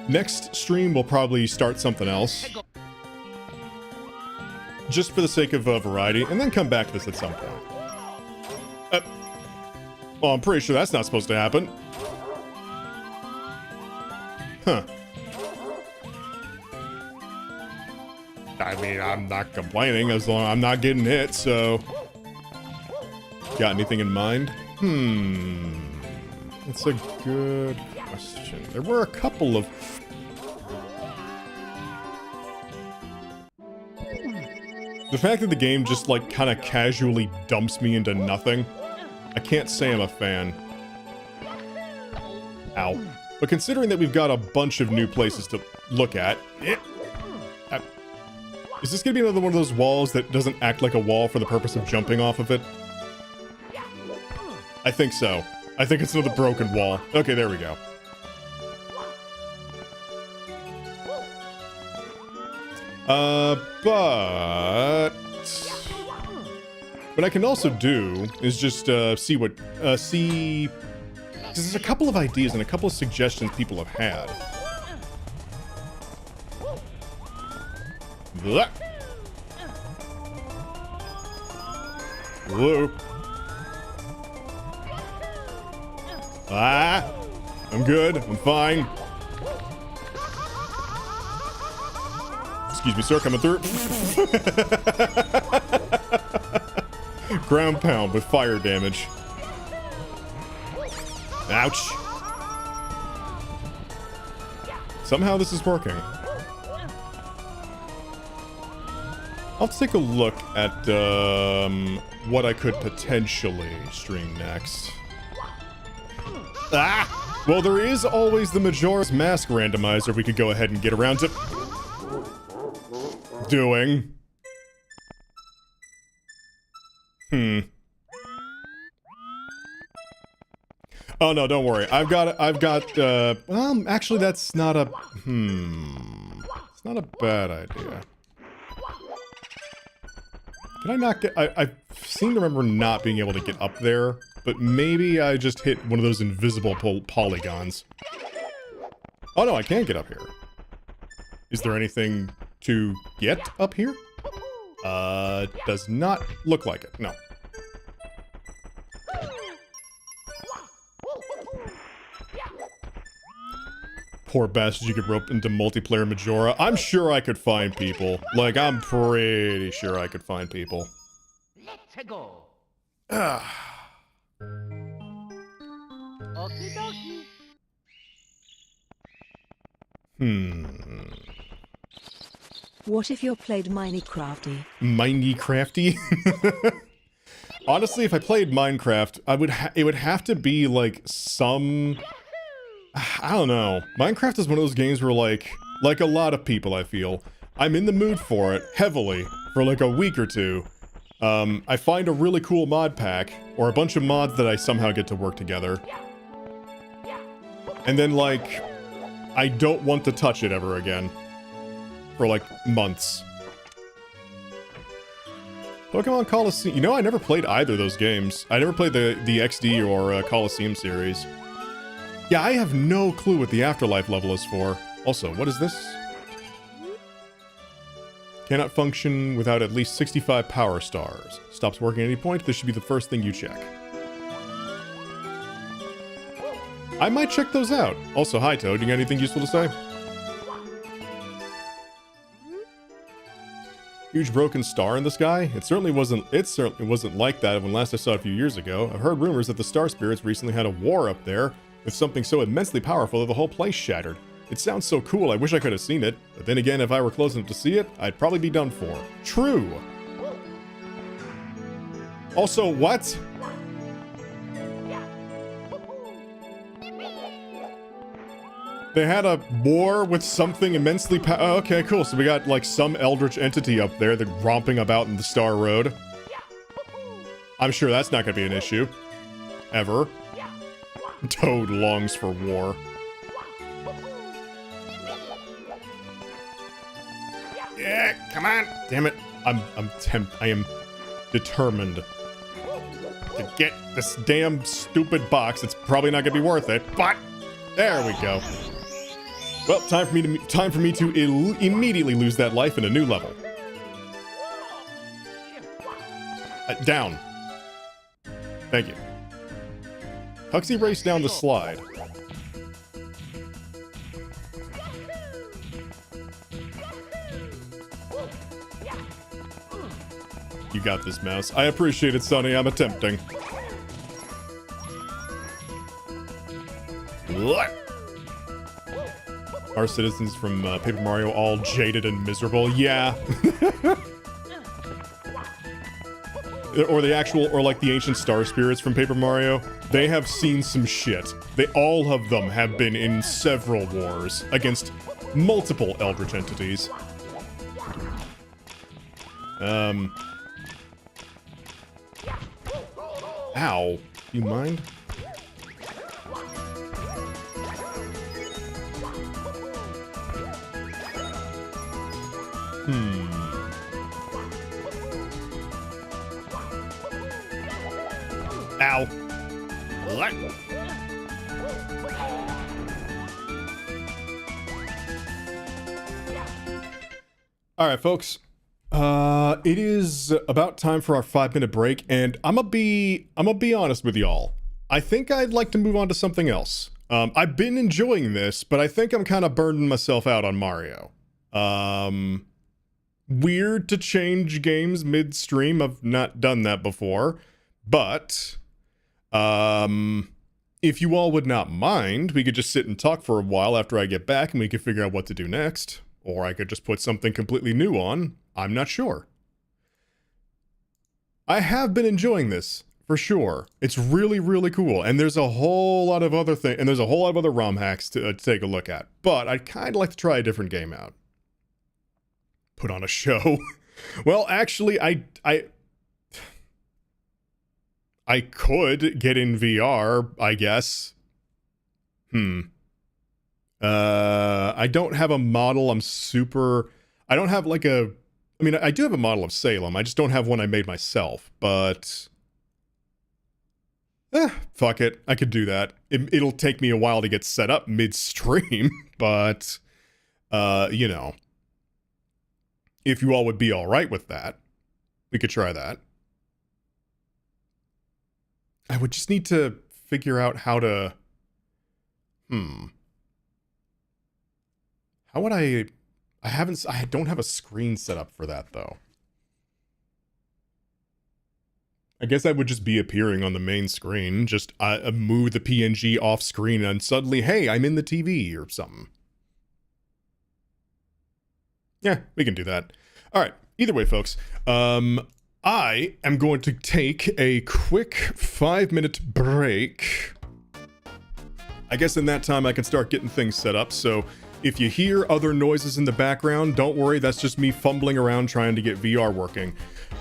next stream we'll probably start something else. Just for the sake of variety, and then come back to this at some point. Well, I'm pretty sure that's not supposed to happen. Huh. I mean, I'm not complaining as long as I'm not getting hit, so... Got anything in mind? That's a good question. There were a couple of... The fact that the game just, like, kind of casually dumps me into nothing, I can't say I'm a fan. Ow. But considering that we've got a bunch of new places to look at... Is this gonna be another one of those walls that doesn't act like a wall for the purpose of jumping off of it? I think so. I think it's another broken wall. Okay, there we go. But... What I can also do is just, see what... see... Because there's a couple of ideas and a couple of suggestions people have had. Blah. Hello. I'm good. I'm fine. Excuse me, sir. Coming through. Ground pound with fire damage. Ouch. Somehow this is working. I'll take a look at what I could potentially stream next. Well, there is always the Majora's Mask randomizer we could go ahead and get around to doing. Oh no, don't worry. I've got well, actually that's not a it's not a bad idea. Can I not get... I seem to remember not being able to get up there, but maybe I just hit one of those invisible polygons. Oh no, I can get up here. Is there anything to get up here? Does not look like it, no. Poor bastard, you could rope into multiplayer Majora. I'm sure I could find people. Like, I'm pretty sure I could find people. Let's go. What if you played Minecrafty? Minecrafty? Honestly, if I played Minecraft, it would have to be like some... I don't know. Minecraft is one of those games where like a lot of people, I feel, I'm in the mood for it heavily for like a week or two. I find a really cool mod pack or a bunch of mods that I somehow get to work together. And then like I don't want to touch it ever again for like months. Pokemon Coliseum. You know, I never played either of those games. I never played the XD or Coliseum series. Yeah, I have no clue what the Afterlife level is for. Also, what is this? Cannot function without at least 65 power stars. Stops working at any point. This should be the first thing you check. I might check those out. Also, hi Toad, you got anything useful to say? Huge broken star in the sky? It certainly wasn't like that when last I saw it a few years ago. I've heard rumors that the Star Spirits recently had a war up there with something so immensely powerful that the whole place shattered. It sounds so cool, I wish I could have seen it. But then again, if I were close enough to see it, I'd probably be done for. True! Also, what? They had a war with something immensely oh, okay, cool. So we got, like, some eldritch entity up there that romping about in the Star Road. I'm sure that's not gonna be an issue. Ever. Toad longs for war. Yeah, come on! Damn it. I am determined to get this damn stupid box. It's probably not gonna be worth it, but there we go. Well, time for me to immediately lose that life in a new level. Down. Thank you. Huxley raced down the slide. You got this, Mouse. I appreciate it, Sonny. I'm attempting. What? Our citizens from Paper Mario all jaded and miserable. Yeah. Or the actual, or like the ancient Star Spirits from Paper Mario. They have seen some shit. All of them have been in several wars against multiple eldritch entities. Ow. You mind? Ow. What? Alright, folks. It is about time for our 5-minute break, and I'm gonna be honest with y'all. I think I'd like to move on to something else. I've been enjoying this, but I think I'm kind of burning myself out on Mario. Weird to change games midstream. I've not done that before, but if you all would not mind, we could just sit and talk for a while after I get back and we could figure out what to do next. Or I could just put something completely new on. I'm not sure. I have been enjoying this, for sure. It's really, really cool. And there's a whole lot of other things, and there's a whole lot of other ROM hacks to take a look at. But I'd kind of like to try a different game out. Put on a show. Well, actually, I could get in VR, I guess. I don't have a model. I don't have like a, I mean, I do have a model of Salem. I just don't have one I made myself, but fuck it. I could do that. It'll take me a while to get set up midstream, but, you know, if you all would be all right with that, we could try that. I would just need to figure out how to, how would I don't have a screen set up for that though. I guess I would just be appearing on the main screen, just move the PNG off screen and suddenly, hey, I'm in the TV or something. Yeah, we can do that. All right, either way, folks, I am going to take a quick 5-minute break. I guess in that time I can start getting things set up, so if you hear other noises in the background, don't worry, that's just me fumbling around trying to get VR working.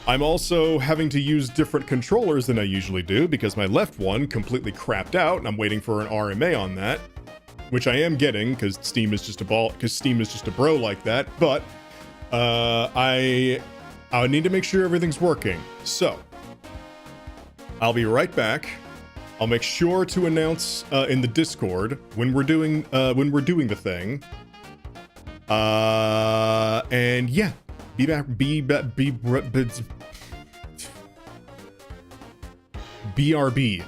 I'm also having to use different controllers than I usually do because my left one completely crapped out and I'm waiting for an RMA on that, which I am getting because Steam is just a bro like that, but I I need to make sure everything's working. So, I'll be right back. I'll make sure to announce in the Discord when we're doing the thing. And yeah, be back. BRB.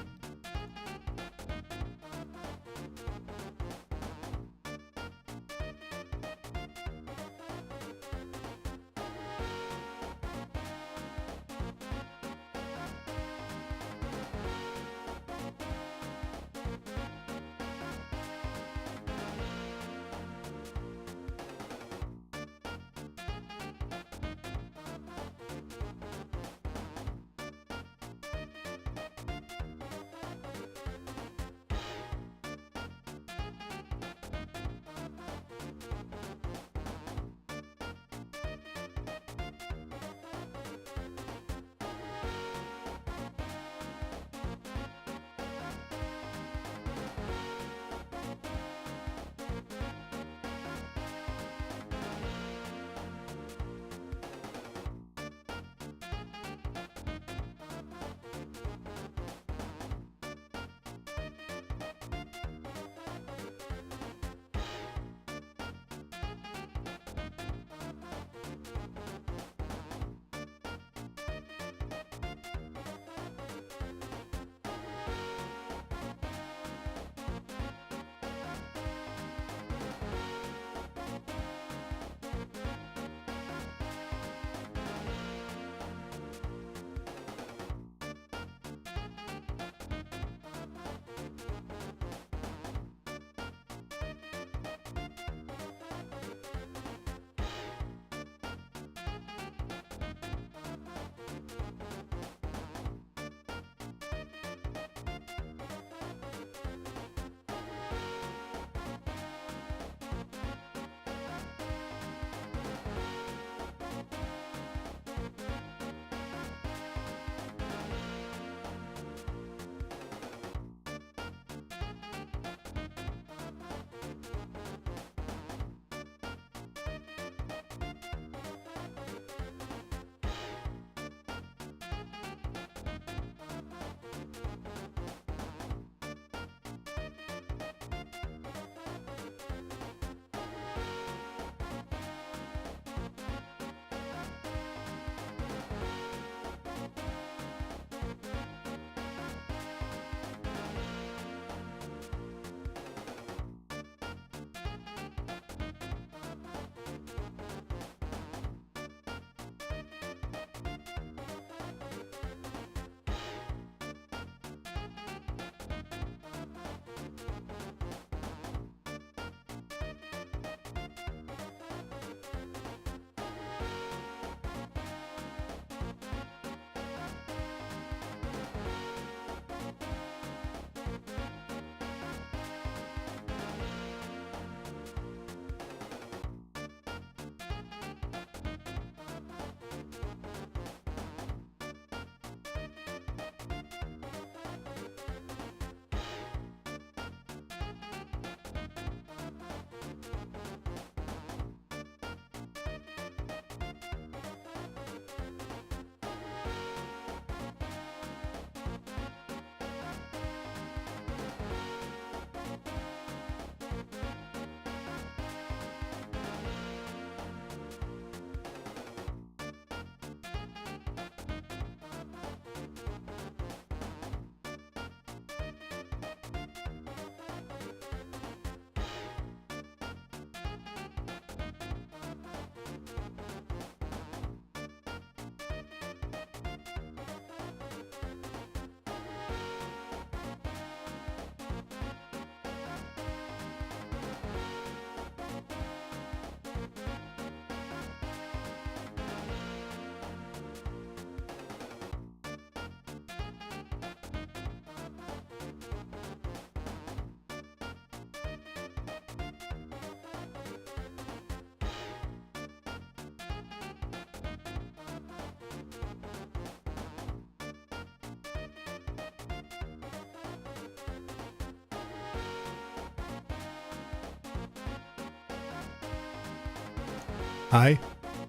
Hi.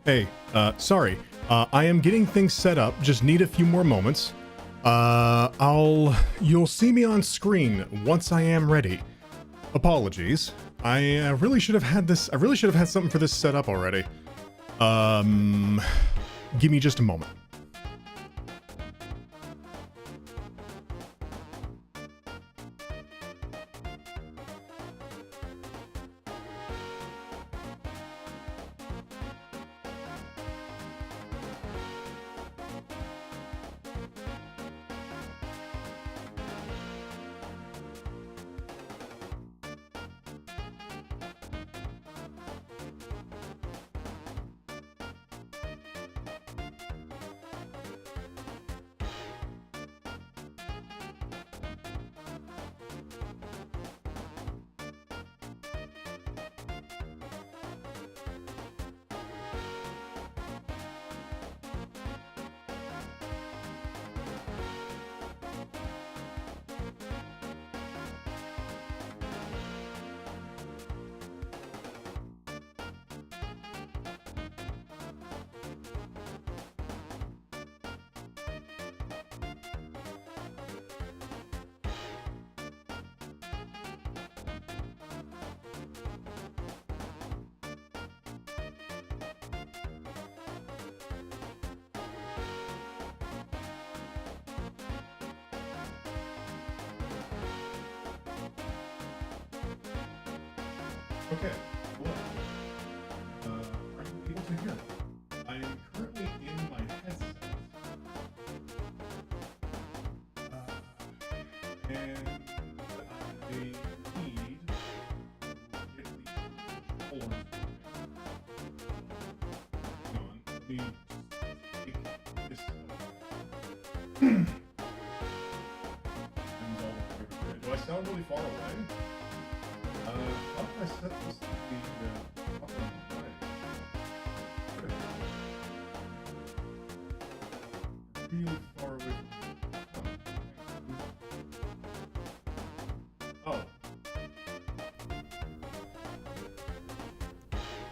Hey, sorry. I am getting things set up, just need a few more moments. You'll see me on screen once I am ready. Apologies. I really should have had something for this set up already. Give me just a moment. Okay, hello. Are you able to hear me? I am currently in my headset. And I need to get the controllers. Hang on, let me take this. Do I sound really far away? How can I set this to be up and running? Really far away from Oh.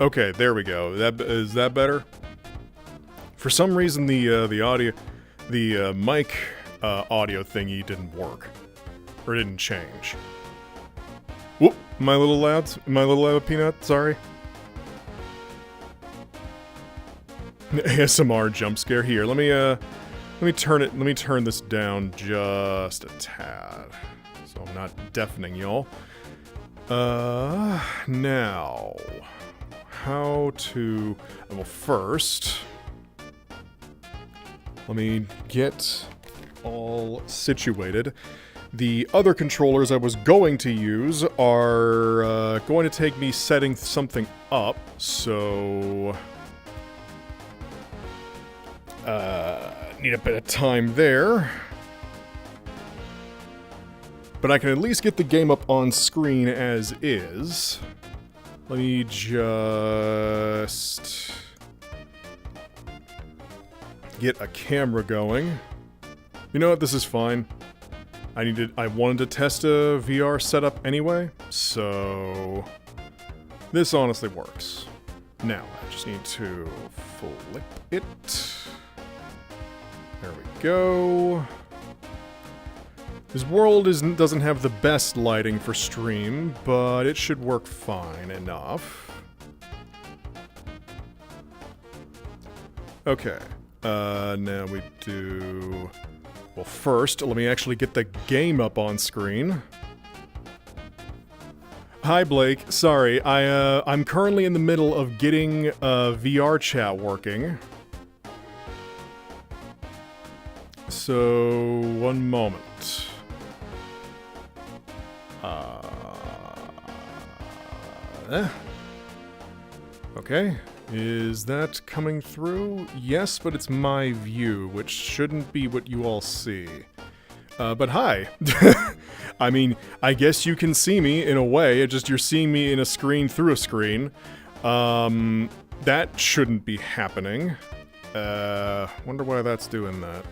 Okay, there we go. Is that better? For some reason the audio mic audio thingy didn't work. Or didn't change. Whoop, my little loud peanut, sorry. ASMR jump scare here. Let me turn this down just a tad. So I'm not deafening y'all. Now how to well first let me get all situated. The other controllers I was going to use are going to take me setting something up, so need a bit of time there. But I can at least get the game up on screen as is. Let me just get a camera going. You know what, this is fine. I wanted to test a VR setup anyway, so this honestly works. Now, I just need to flip it. There we go. This world doesn't have the best lighting for stream, but it should work fine enough. Okay, now we do... Well, first, let me actually get the game up on screen. Hi, Blake. Sorry, I'm currently in the middle of getting VR chat working. So, one moment. Okay. Is that coming through? Yes, but it's my view, which shouldn't be what you all see. But hi. I mean, I guess you can see me in a way, it's just you're seeing me in a screen through a screen. That shouldn't be happening. Wonder why that's doing that.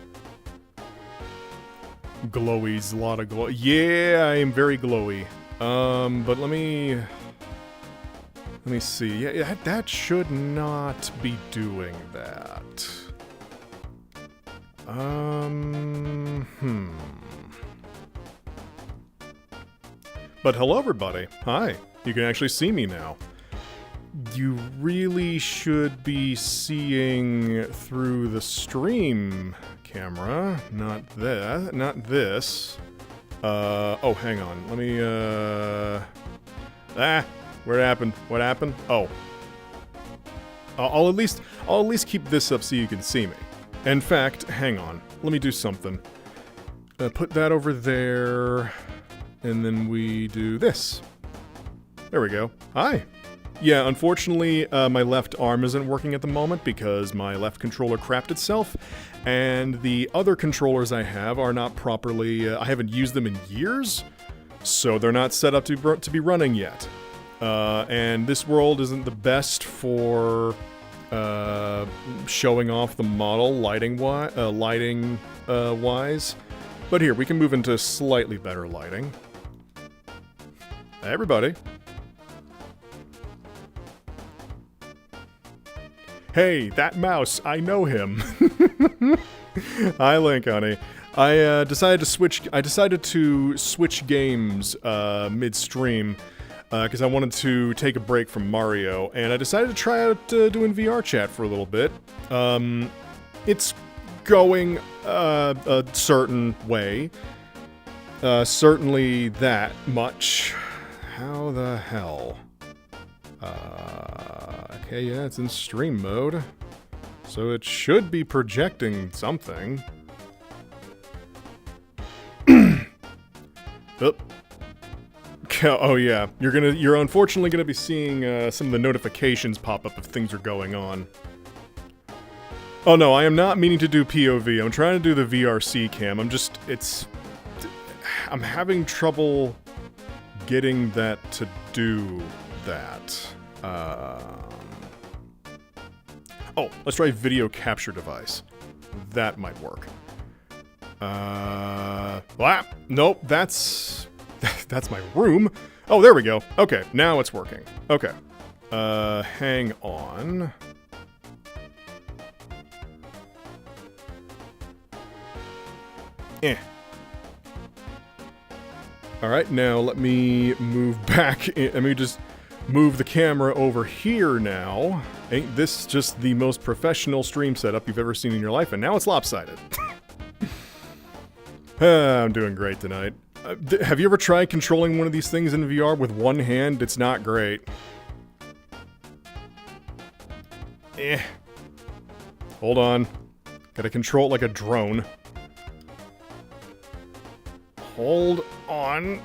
Glowy's a lot of glow. Yeah, I am very glowy. But let me see. Yeah, that should not be doing that. But hello, everybody. Hi. You can actually see me now. You really should be seeing through the stream camera, not that, not this. Oh, hang on. Let me, what happened? What happened? Oh. I'll at least keep this up so you can see me. In fact, hang on. Let me do something. Put that over there, and then we do this. There we go. Hi. Yeah, unfortunately, my left arm isn't working at the moment because my left controller crapped itself, and the other controllers I have are not properly, I haven't used them in years, so they're not set up to be running yet. And this world isn't the best for showing off the model lighting-wise. But here, we can move into slightly better lighting. Hey, everybody. Hey, that mouse, I know him. Hi, Link, honey. I decided to switch games midstream because I wanted to take a break from Mario, and I decided to try out doing VR chat for a little bit. It's going a certain way. Certainly that much. How the hell? Okay, yeah, it's in stream mode. So it should be projecting something. Oh yeah, you're unfortunately gonna be seeing some of the notifications pop up if things are going on. Oh no, I am not meaning to do POV. I'm trying to do the VRC cam. I'm having trouble getting that to do that. Oh, let's try video capture device. That might work. Nope, that's my room. Oh, there we go. Okay, now it's working. Okay. Hang on. Alright, now let me move back. Let me just move the camera over here now. Ain't this just the most professional stream setup you've ever seen in your life? And now it's lopsided. I'm doing great tonight. Have you ever tried controlling one of these things in VR with one hand? It's not great. Hold on. Gotta control it like a drone. Hold on.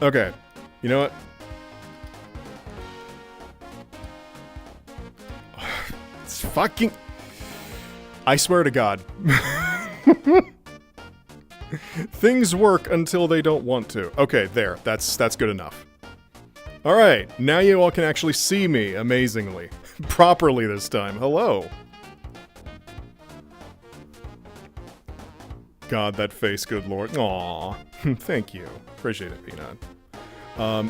Okay. You know what? It's fucking... I swear to God. Things work until they don't want to. Okay, there. That's good enough. Alright, now you all can actually see me, amazingly. Properly this time. Hello. God, that face, good lord. Aww. Thank you. Appreciate it, Peanut.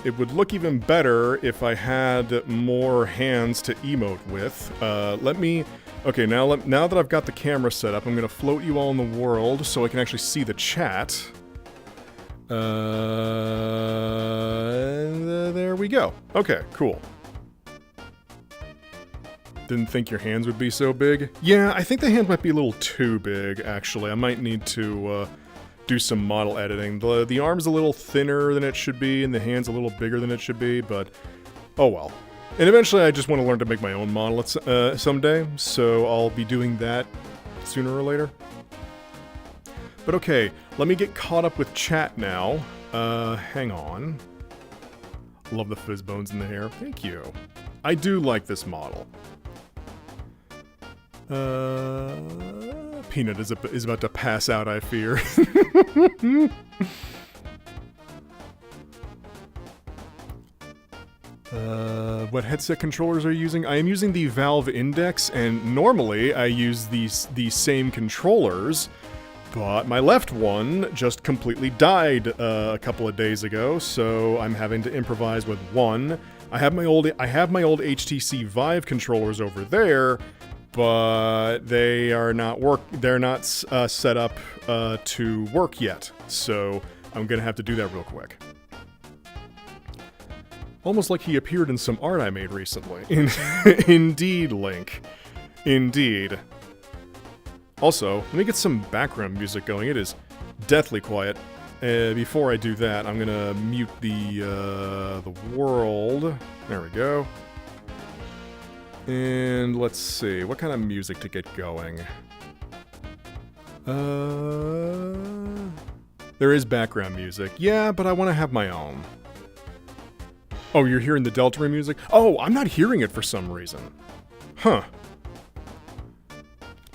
It would look even better if I had more hands to emote with. Let me... Okay, now that I've got the camera set up, I'm gonna float you all in the world so I can actually see the chat. There we go. Okay, cool. Didn't think your hands would be so big. Yeah, I think the hands might be a little too big, actually. I might need to do some model editing. The arm's a little thinner than it should be, and the hand's a little bigger than it should be, but oh well. And eventually I just want to learn to make my own model someday, so I'll be doing that sooner or later. But okay, let me get caught up with chat now. Hang on. Love the fizz bones in the hair. Thank you. I do like this model. Peanut is about to pass out, I fear. What headset controllers are you using? I am using the Valve Index, and normally I use these same controllers, but my left one just completely died a couple of days ago, so I'm having to improvise with one. I have my old HTC Vive controllers over there, but they are not set up to work yet. So I'm gonna have to do that real quick. Almost like he appeared in some art I made recently. Indeed, Link. Indeed. Also, let me get some background music going. It is deathly quiet. Before I do that, I'm gonna mute the world. There we go. And let's see, what kind of music to get going? There is background music. Yeah, but I want to have my own. Oh, you're hearing the Deltarune music? Oh, I'm not hearing it for some reason. Huh.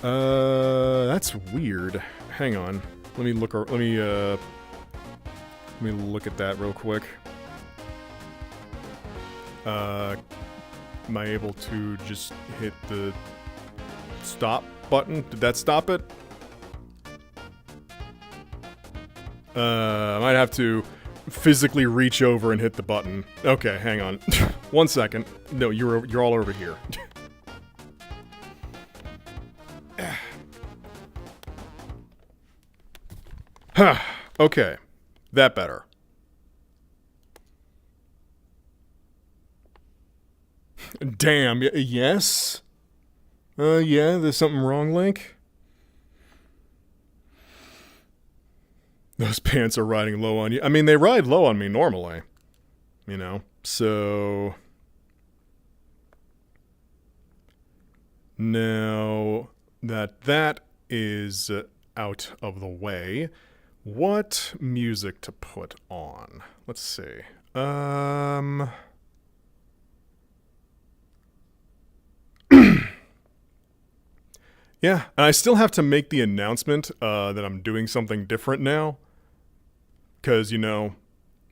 That's weird. Hang on. Let me look at that real quick. Am I able to just hit the stop button? Did that stop it? I might have to physically reach over and hit the button. Okay, hang on. 1 second. No, you're all over here. Okay, that better. Damn, yes? Yeah, there's something wrong, Link? Those pants are riding low on you. I mean, they ride low on me normally. You know, so... Now that is out of the way, what music to put on? Let's see. Yeah, and I still have to make the announcement that I'm doing something different now. Because, you know,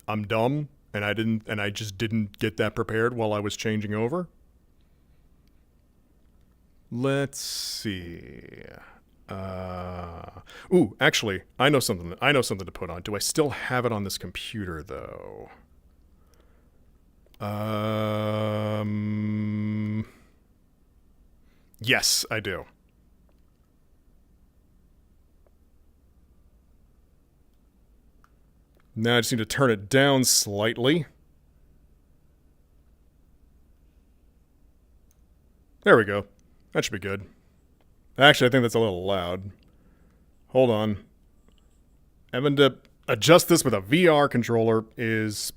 I'm dumb, and I just didn't get that prepared while I was changing over. Let's see. Ooh, actually, I know something to put on. Do I still have it on this computer though? Yes, I do. Now I just need to turn it down slightly. There we go. That should be good. Actually, I think that's a little loud. Hold on. Having to adjust this with a VR controller is...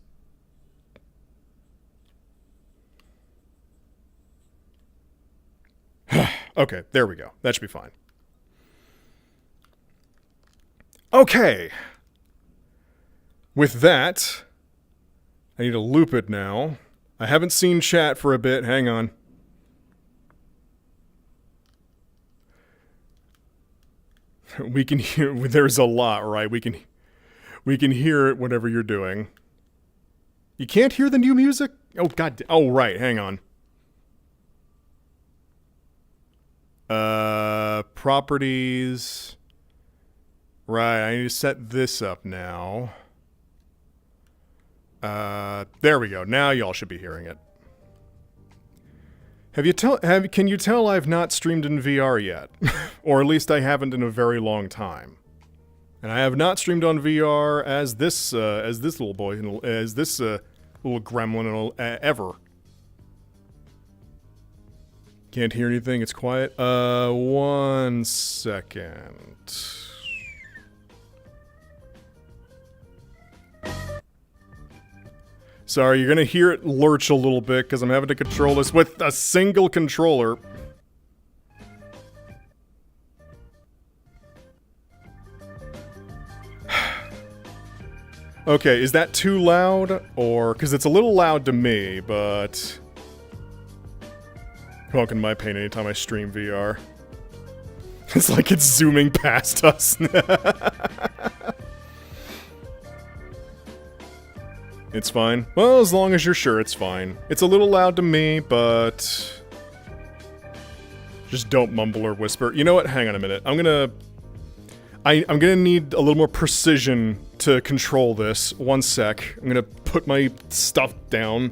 Okay, there we go. That should be fine. Okay. With that, I need to loop it now. I haven't seen chat for a bit. Hang on. We can hear, there's a lot, right? We can hear it whatever you're doing. You can't hear the new music? Oh, God. Oh, right. Hang on. Properties. Right. I need to set this up now. There we go. Now y'all should be hearing it. Can you tell I've not streamed in VR yet? Or at least I haven't in a very long time. And I have not streamed on VR as this little boy, as this little gremlin ever. Can't hear anything, it's quiet. 1 second. Sorry, you're gonna hear it lurch a little bit because I'm having to control this with a single controller. Okay, is that too loud? Or, because it's a little loud to me, but... Welcome to my pain anytime I stream VR. It's like it's zooming past us. It's fine. Well, as long as you're sure it's fine. It's a little loud to me, but... Just don't mumble or whisper. You know what? Hang on a minute. I'm gonna need a little more precision to control this. 1 sec. I'm gonna put my stuff down.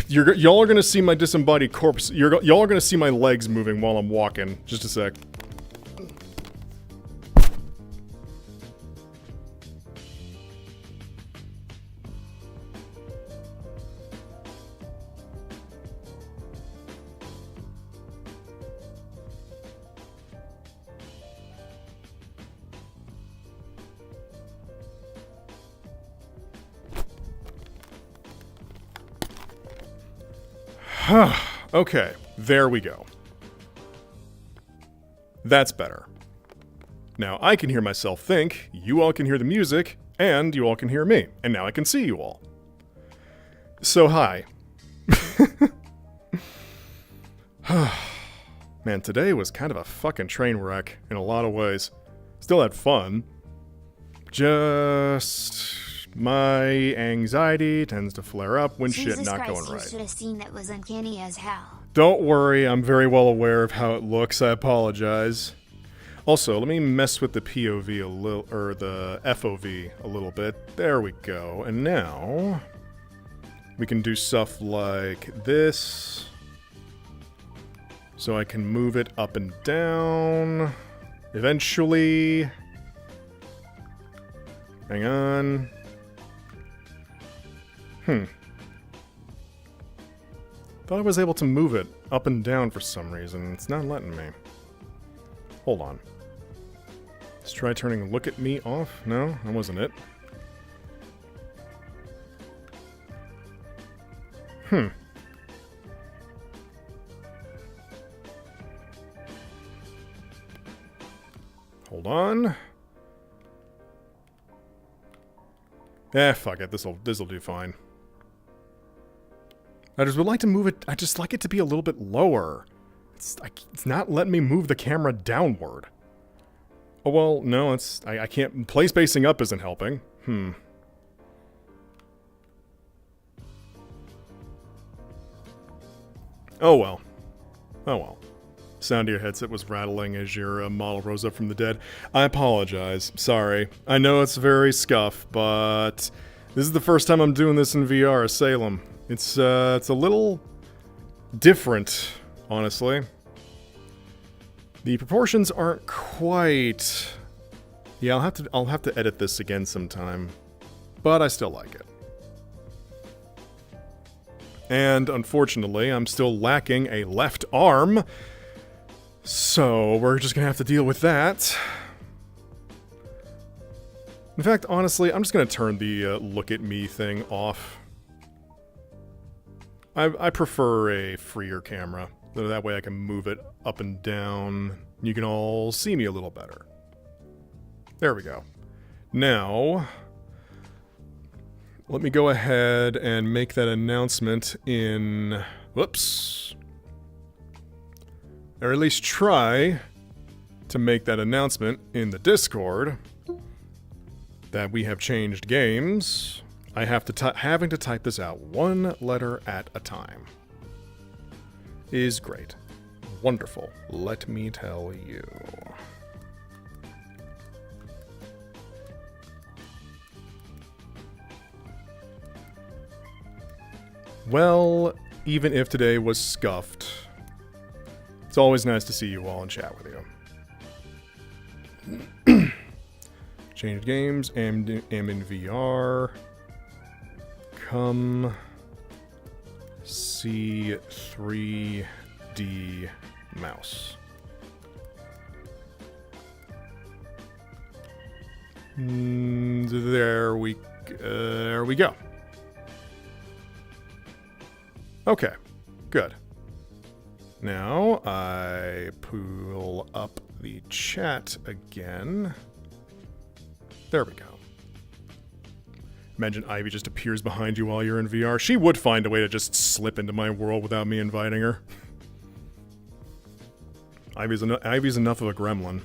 Y'all are gonna see my disembodied corpse. Y'all are gonna see my legs moving while I'm walking. Just a sec. Okay, there we go. That's better. Now I can hear myself think, you all can hear the music, and you all can hear me. And now I can see you all. So hi. Man, today was kind of a fucking train wreck in a lot of ways. Still had fun. Just... my anxiety tends to flare up when shit not going right. You should have seen that was uncanny as hell. Don't worry, I'm very well aware of how it looks. I apologize. Also, let me mess with the POV a little, or the FOV a little bit. There we go. And now we can do stuff like this. So I can move it up and down. Eventually. Hang on. Thought I was able to move it up and down for some reason. It's not letting me. Hold on. Let's try turning look at me off. No, that wasn't it. Hold on. Fuck it. This'll do fine. I just would like to move it. I just like it to be a little bit lower. It's not letting me move the camera downward. Oh well, no, I can't. Play spacing up isn't helping. Oh well. Oh well. Sound of your headset was rattling as your model rose up from the dead. I apologize. Sorry. I know it's very scuff, but this is the first time I'm doing this in VR, Salem. It's a little different, honestly. The proportions aren't quite... Yeah, I'll have to edit this again sometime, but I still like it. And unfortunately, I'm still lacking a left arm, so we're just gonna have to deal with that. In fact, honestly, I'm just gonna turn the look at me thing off. I prefer a freer camera. That way I can move it up and down. You can all see me a little better. There we go. Now, let me go ahead and make that announcement in... Whoops. Or at least try to make that announcement in the Discord that we have changed games. I have to having to type this out one letter at a time is great. Wonderful. Let me tell you. Well, even if today was scuffed, it's always nice to see you all and chat with you. Changed games, am in VR. Come see 3D mouse. There we go. Okay, good. Now I pull up the chat again. There we go. Imagine Ivy just appears behind you while you're in VR. She would find a way to just slip into my world without me inviting her. Ivy's enough of a gremlin.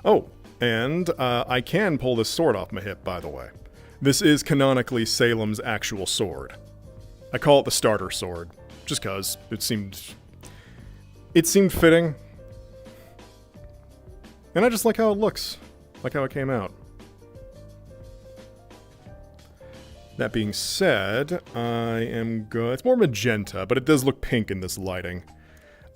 Oh, and I can pull this sword off my hip, by the way. This is canonically Salem's actual sword. I call it the starter sword, just cause it seemed fitting. And I just like how it looks. Like how it came out. That being said, I am good. It's more magenta, but it does look pink in this lighting.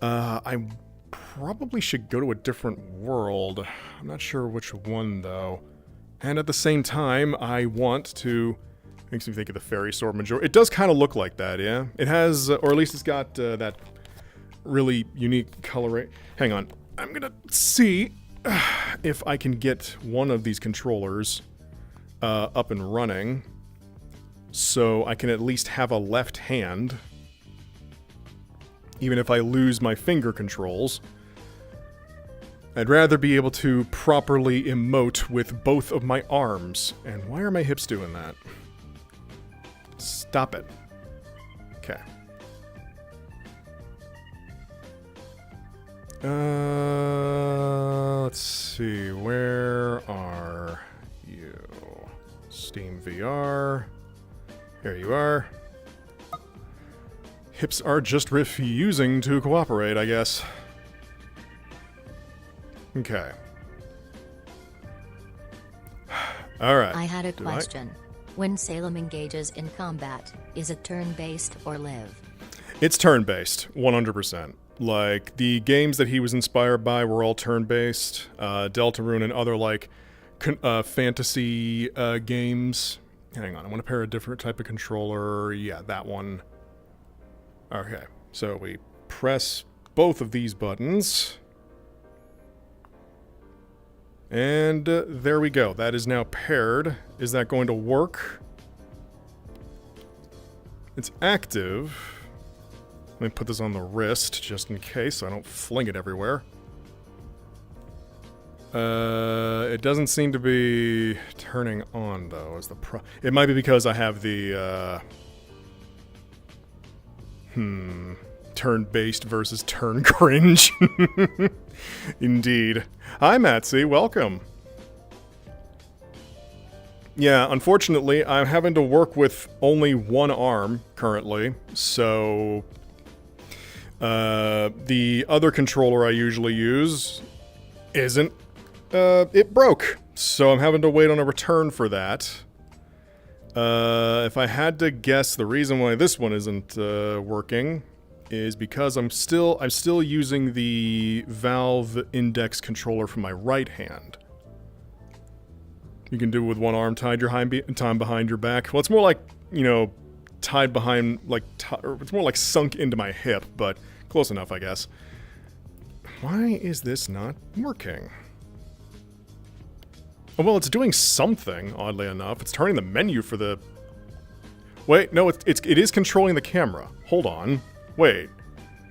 I probably should go to a different world. I'm not sure which one, though. And at the same time, I want to... Makes me think of the Fairy Sword Majora. It does kind of look like that, yeah? It has, or at least it's got that really unique coloring. Hang on. I'm gonna see if I can get one of these controllers up and running, so I can at least have a left hand, even if I lose my finger controls. I'd rather be able to properly emote with both of my arms. And why are my hips doing that? Stop it. Okay. Let's see. Where are you? Steam VR. Here you are. Hips are just refusing to cooperate, I guess. Okay. Alright. I had a question. When Salem engages in combat, is it turn-based or live? It's turn-based, 100%. Like, the games that he was inspired by were all turn-based. Deltarune and other, like, fantasy games. Hang on, I want to pair a different type of controller. Yeah, that one. Okay, so we press both of these buttons. And there we go. That is now paired. Is that going to work? It's active. Let me put this on the wrist, just in case so I don't fling it everywhere. It doesn't seem to be turning on, though, is the it might be because I have the, turn-based versus turn-cringe. Indeed. Hi, Matsy. Welcome. Yeah, unfortunately, I'm having to work with only one arm currently, so... the other controller I usually use isn't... it broke, so I'm having to wait on a return for that. If I had to guess, the reason why this one isn't working is because I'm still using the Valve Index controller for my right hand. You can do it with one arm tied behind your back. Well, it's more like, you know, tied behind, like, it's more like sunk into my hip, but close enough, I guess. Why is this not working? Oh, well, it's doing something, oddly enough. It's turning the menu for the... Wait, no, it is controlling the camera. Hold on. Wait.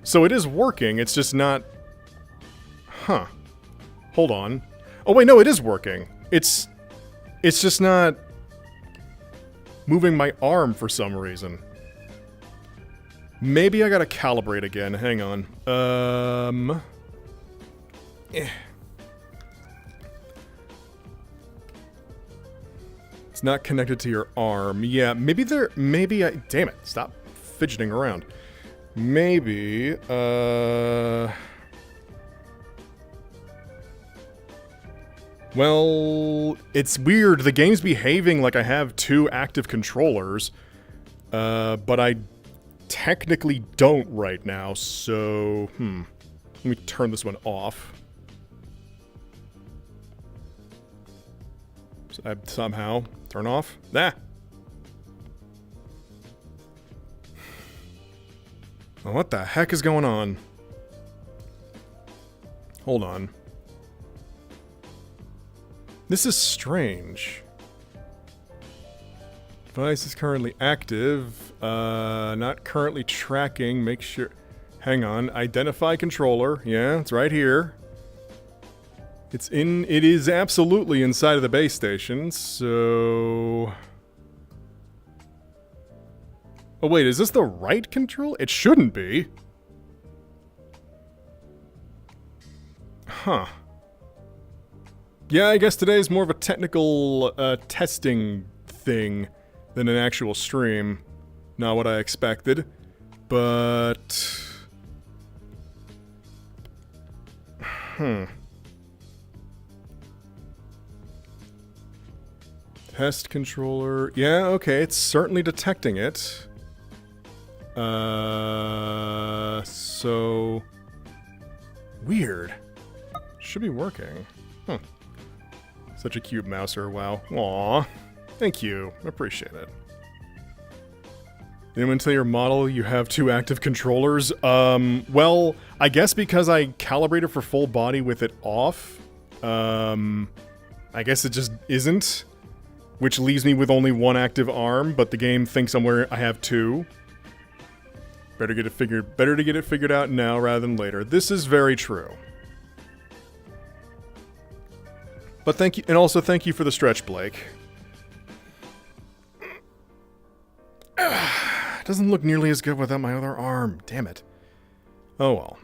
So it is working, it's just not... Huh. Hold on. Oh, wait, no, it is working. It's just not... moving my arm for some reason. Maybe I gotta calibrate again. Hang on. It's not connected to your arm. Yeah, maybe damn it, stop fidgeting around. Maybe, well, it's weird. The game's behaving like I have two active controllers, but I technically don't right now, so, let me turn this one off. Somehow turn off. Well, what the heck is going on? Hold on. This is strange. Device is currently active. Not currently tracking. Make sure. Hang on. Identify controller. Yeah, it's right here. It is absolutely inside of the base station, so... Oh wait, is this the right control? It shouldn't be. Huh. Yeah, I guess today is more of a technical testing thing than an actual stream. Not what I expected, but... Pest controller. Yeah, okay, it's certainly detecting it. So... Weird. Should be working. Huh. Such a cute mouser, wow. Aw. Thank you. Appreciate it. Anyone tell your model you have 2 active controllers? Well, I guess because I calibrated for full body with it off, I guess it just isn't, which leaves me with only 1 active arm, but the game thinks I have 2. Better to get it figured out now rather than later. This is very true. But thank you, and also thank you for the stretch, Blake. Doesn't look nearly as good without my other arm. Damn it. Oh well.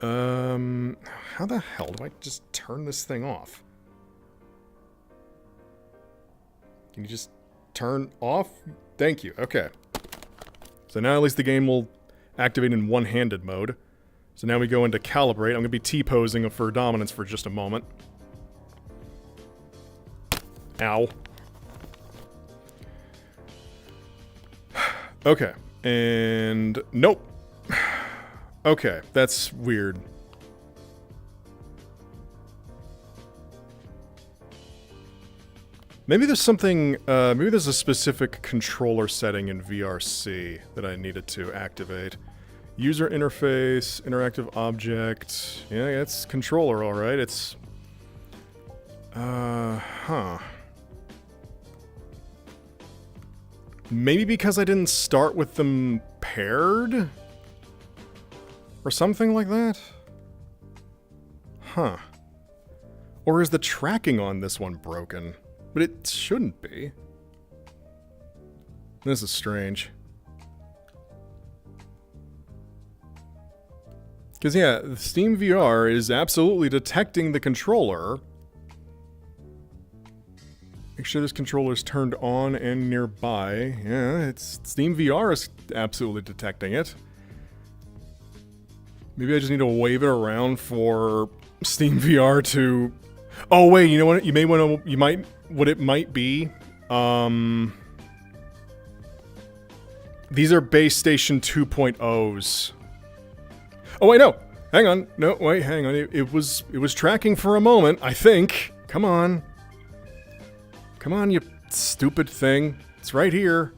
How the hell do I just turn this thing off? Can you just turn off? Thank you. Okay. So now at least the game will activate in one-handed mode. So now we go into calibrate. I'm going to be T-posing for dominance for just a moment. Ow. Okay. And nope. Okay, that's weird. Maybe there's something, maybe there's a specific controller setting in VRC that I needed to activate. User interface, interactive object. Yeah, it's controller, alright. It's... huh. Maybe because I didn't start with them paired? Or something like that? Huh. Or is the tracking on this one broken? But it shouldn't be. This is strange. Because yeah, Steam VR is absolutely detecting the controller. Make sure this controller is turned on and nearby. Yeah, it's Steam VR is absolutely detecting it. Maybe I just need to wave it around for Steam VR to... Oh wait, you know what? You may want to... What it might be... These are base station 2.0s. Oh wait, no! Hang on. No, wait, hang on. It was tracking for a moment, I think. Come on. Come on, you stupid thing. It's right here.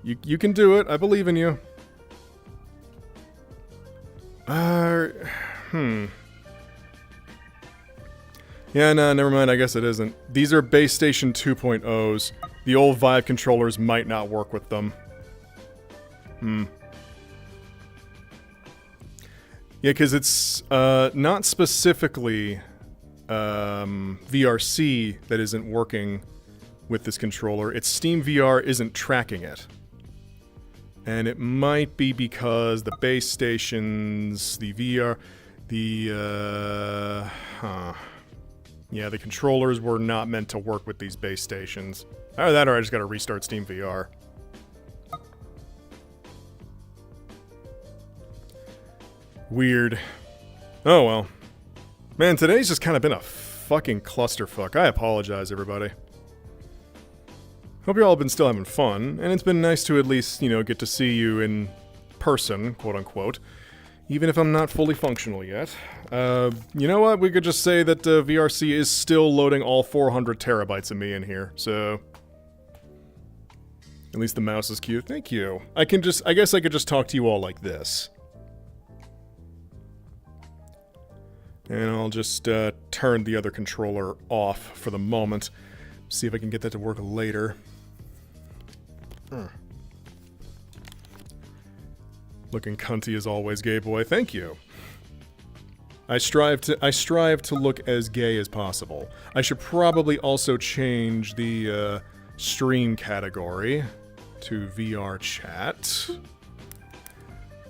You can do it. I believe in you. Yeah, no, never mind. I guess it isn't. These are base station 2.0s. The old Vive controllers might not work with them. Yeah, because it's not specifically VRC that isn't working with this controller. It's Steam VR isn't tracking it. And it might be because the base stations, the VR, yeah, the controllers were not meant to work with these base stations. Either that or I just gotta restart Steam VR. Weird. Oh well. Man, today's just kind of been a fucking clusterfuck. I apologize, everybody. Hope you all have been still having fun, and it's been nice to at least, you know, get to see you in person, quote-unquote, even if I'm not fully functional yet. You know what? We could just say that VRC is still loading all 400 terabytes of me in here, so... At least the mouse is cute. Thank you. I guess I could just talk to you all like this. And I'll just turn the other controller off for the moment. See if I can get that to work later. Looking cunty as always, gay boy. Thank you. I strive to look as gay as possible. I should probably also change the stream category to VR chat.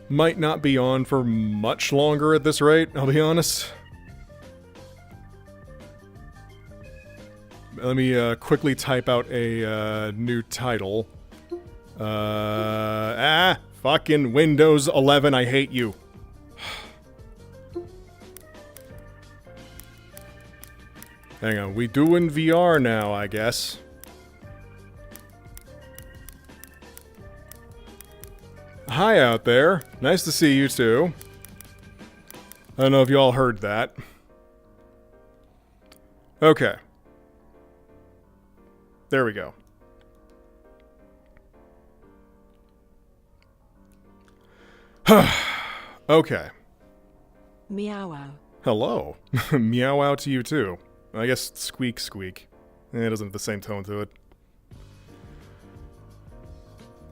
Might not be on for much longer at this rate, I'll be honest. Let me quickly type out a new title. Fucking Windows 11, I hate you. Hang on, we doing VR now, I guess. Hi out there. Nice to see you too. I don't know if you all heard that. Okay. There we go. Okay. Meow wow. Hello. Meow out to you too. I guess squeak squeak. It doesn't have the same tone to it.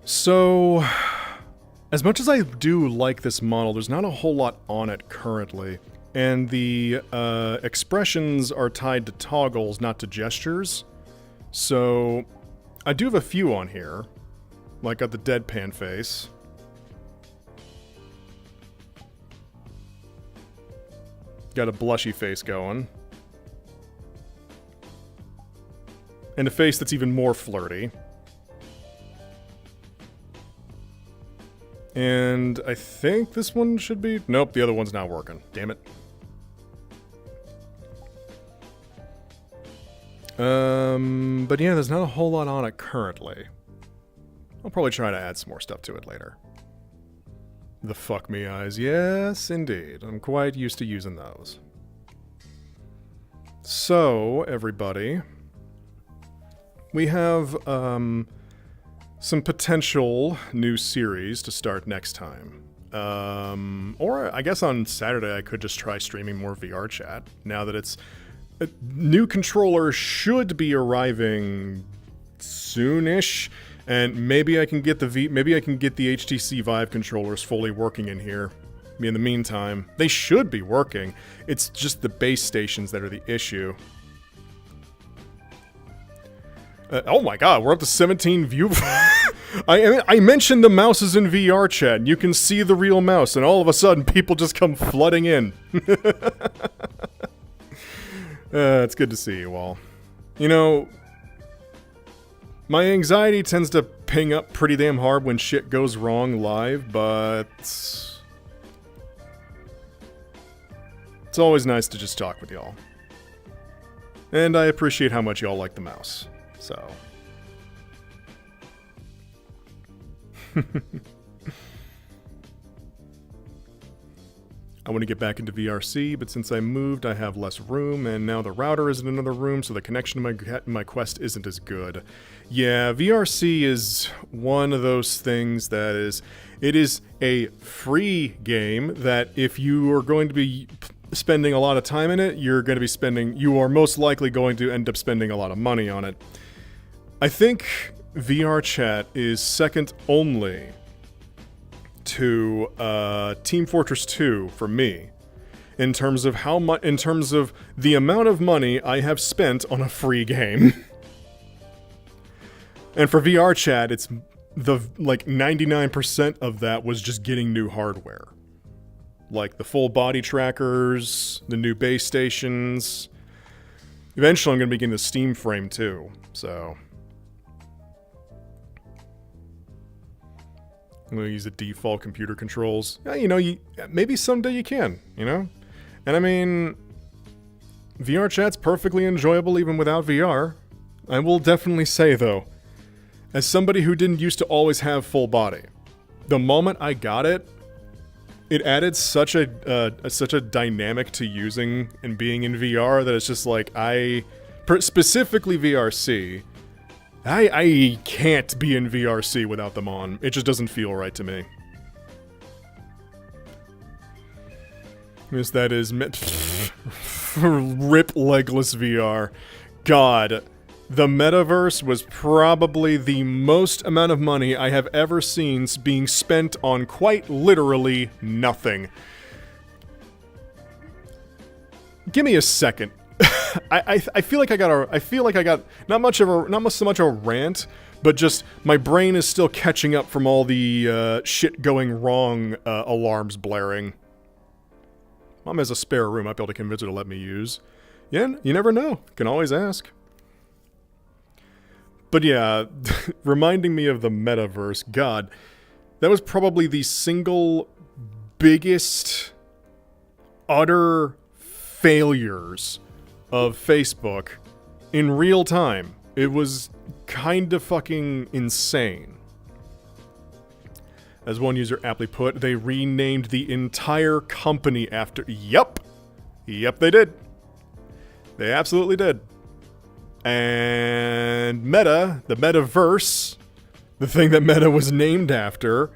So, as much as I do like this model, there's not a whole lot on it currently. And the expressions are tied to toggles, not to gestures. So, I do have a few on here. Like got the deadpan face. Got a blushy face going. And a face that's even more flirty. And I think this one should be... Nope, the other one's not working. Damn it. But yeah, there's not a whole lot on it currently. I'll probably try to add some more stuff to it later. The fuck me eyes. Yes, indeed. I'm quite used to using those. So, everybody... We have, some potential new series to start next time. Or I guess on Saturday I could just try streaming more VR chat, now that it's... A new controller should be arriving soonish, and maybe I can get the HTC Vive controllers fully working in here. In the meantime, they should be working. It's just the base stations that are the issue. Oh my god, we're up to 17 view... I mentioned the mouses in VR chat, and you can see the real mouse, and all of a sudden people just come flooding in. It's good to see you all. You know, my anxiety tends to ping up pretty damn hard when shit goes wrong live, but... It's always nice to just talk with y'all. And I appreciate how much y'all like the mouse. So. I want to get back into VRC, but since I moved, I have less room, and now the router is in another room, so the connection to my Quest isn't as good. Yeah, VRC is one of those things that is... It is a free game that if you are going to be spending a lot of time in it, you are most likely going to end up spending a lot of money on it. I think VR chat is second only to Team Fortress 2 for me in terms of the amount of money I have spent on a free game. And for VR chat, it's the 99% of that was just getting new hardware. Like the full body trackers, the new base stations. Eventually I'm going to be getting the Steam frame too, so... I'm going to use the default computer controls. Yeah, you know, maybe someday you can, you know? And I mean, VR chat's perfectly enjoyable even without VR. I will definitely say, though, as somebody who didn't used to always have full body, the moment I got it, it added such a dynamic to using and being in VR that it's just like, specifically VRC, I can't be in VRC without them on. It just doesn't feel right to me. Yes, that is... Rip legless VR. God. The metaverse was probably the most amount of money I have ever seen being spent on quite literally nothing. Give me a second. I feel like I got not so much a rant, but just my brain is still catching up from all the shit going wrong alarms blaring. Mom has a spare room I'll be able to convince her to let me use. Yeah, you never know. Can always ask. But yeah, reminding me of the metaverse, God, that was probably the single biggest utter failures of Facebook in real time. It was kind of fucking insane. As one user aptly put, they renamed the entire company after... Yep, they did. They absolutely did. And Meta, the metaverse, the thing that Meta was named after,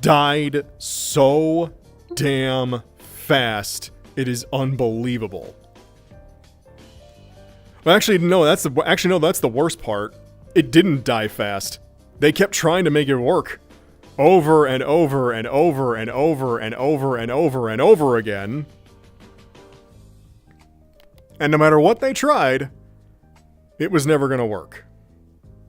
died so damn fast. It is unbelievable. Well, actually, no, that's the worst part. It didn't die fast. They kept trying to make it work. Over and over and over and over and over and over and over again. And no matter what they tried, it was never going to work.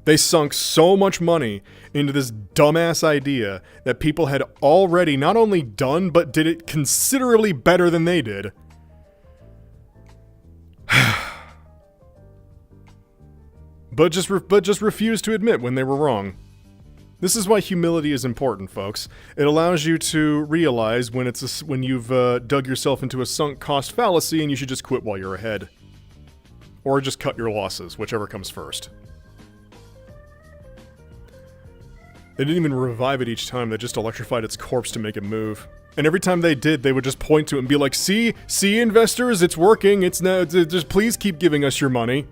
They sunk so much money into this dumbass idea that people had already not only done, but did it considerably better than they did. But just refused to admit when they were wrong. This is why humility is important, folks. It allows you to realize when you've dug yourself into a sunk cost fallacy and you should just quit while you're ahead. Or just cut your losses, whichever comes first. They didn't even revive it each time, they just electrified its corpse to make it move. And every time they did, they would just point to it and be like, see investors, it's working, it's now, just please keep giving us your money.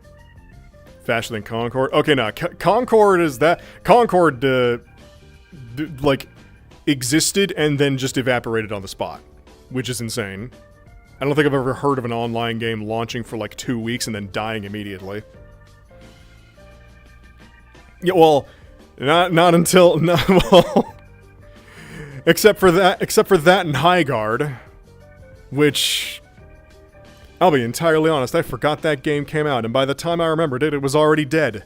Faster than Concord? Okay, no, Concord is that, Concord, like, existed and then just evaporated on the spot. Which is insane. I don't think I've ever heard of an online game launching for like 2 weeks and then dying immediately. Yeah, well, not until, well, except for that in Highguard, which, I'll be entirely honest, I forgot that game came out, and by the time I remembered it, it was already dead.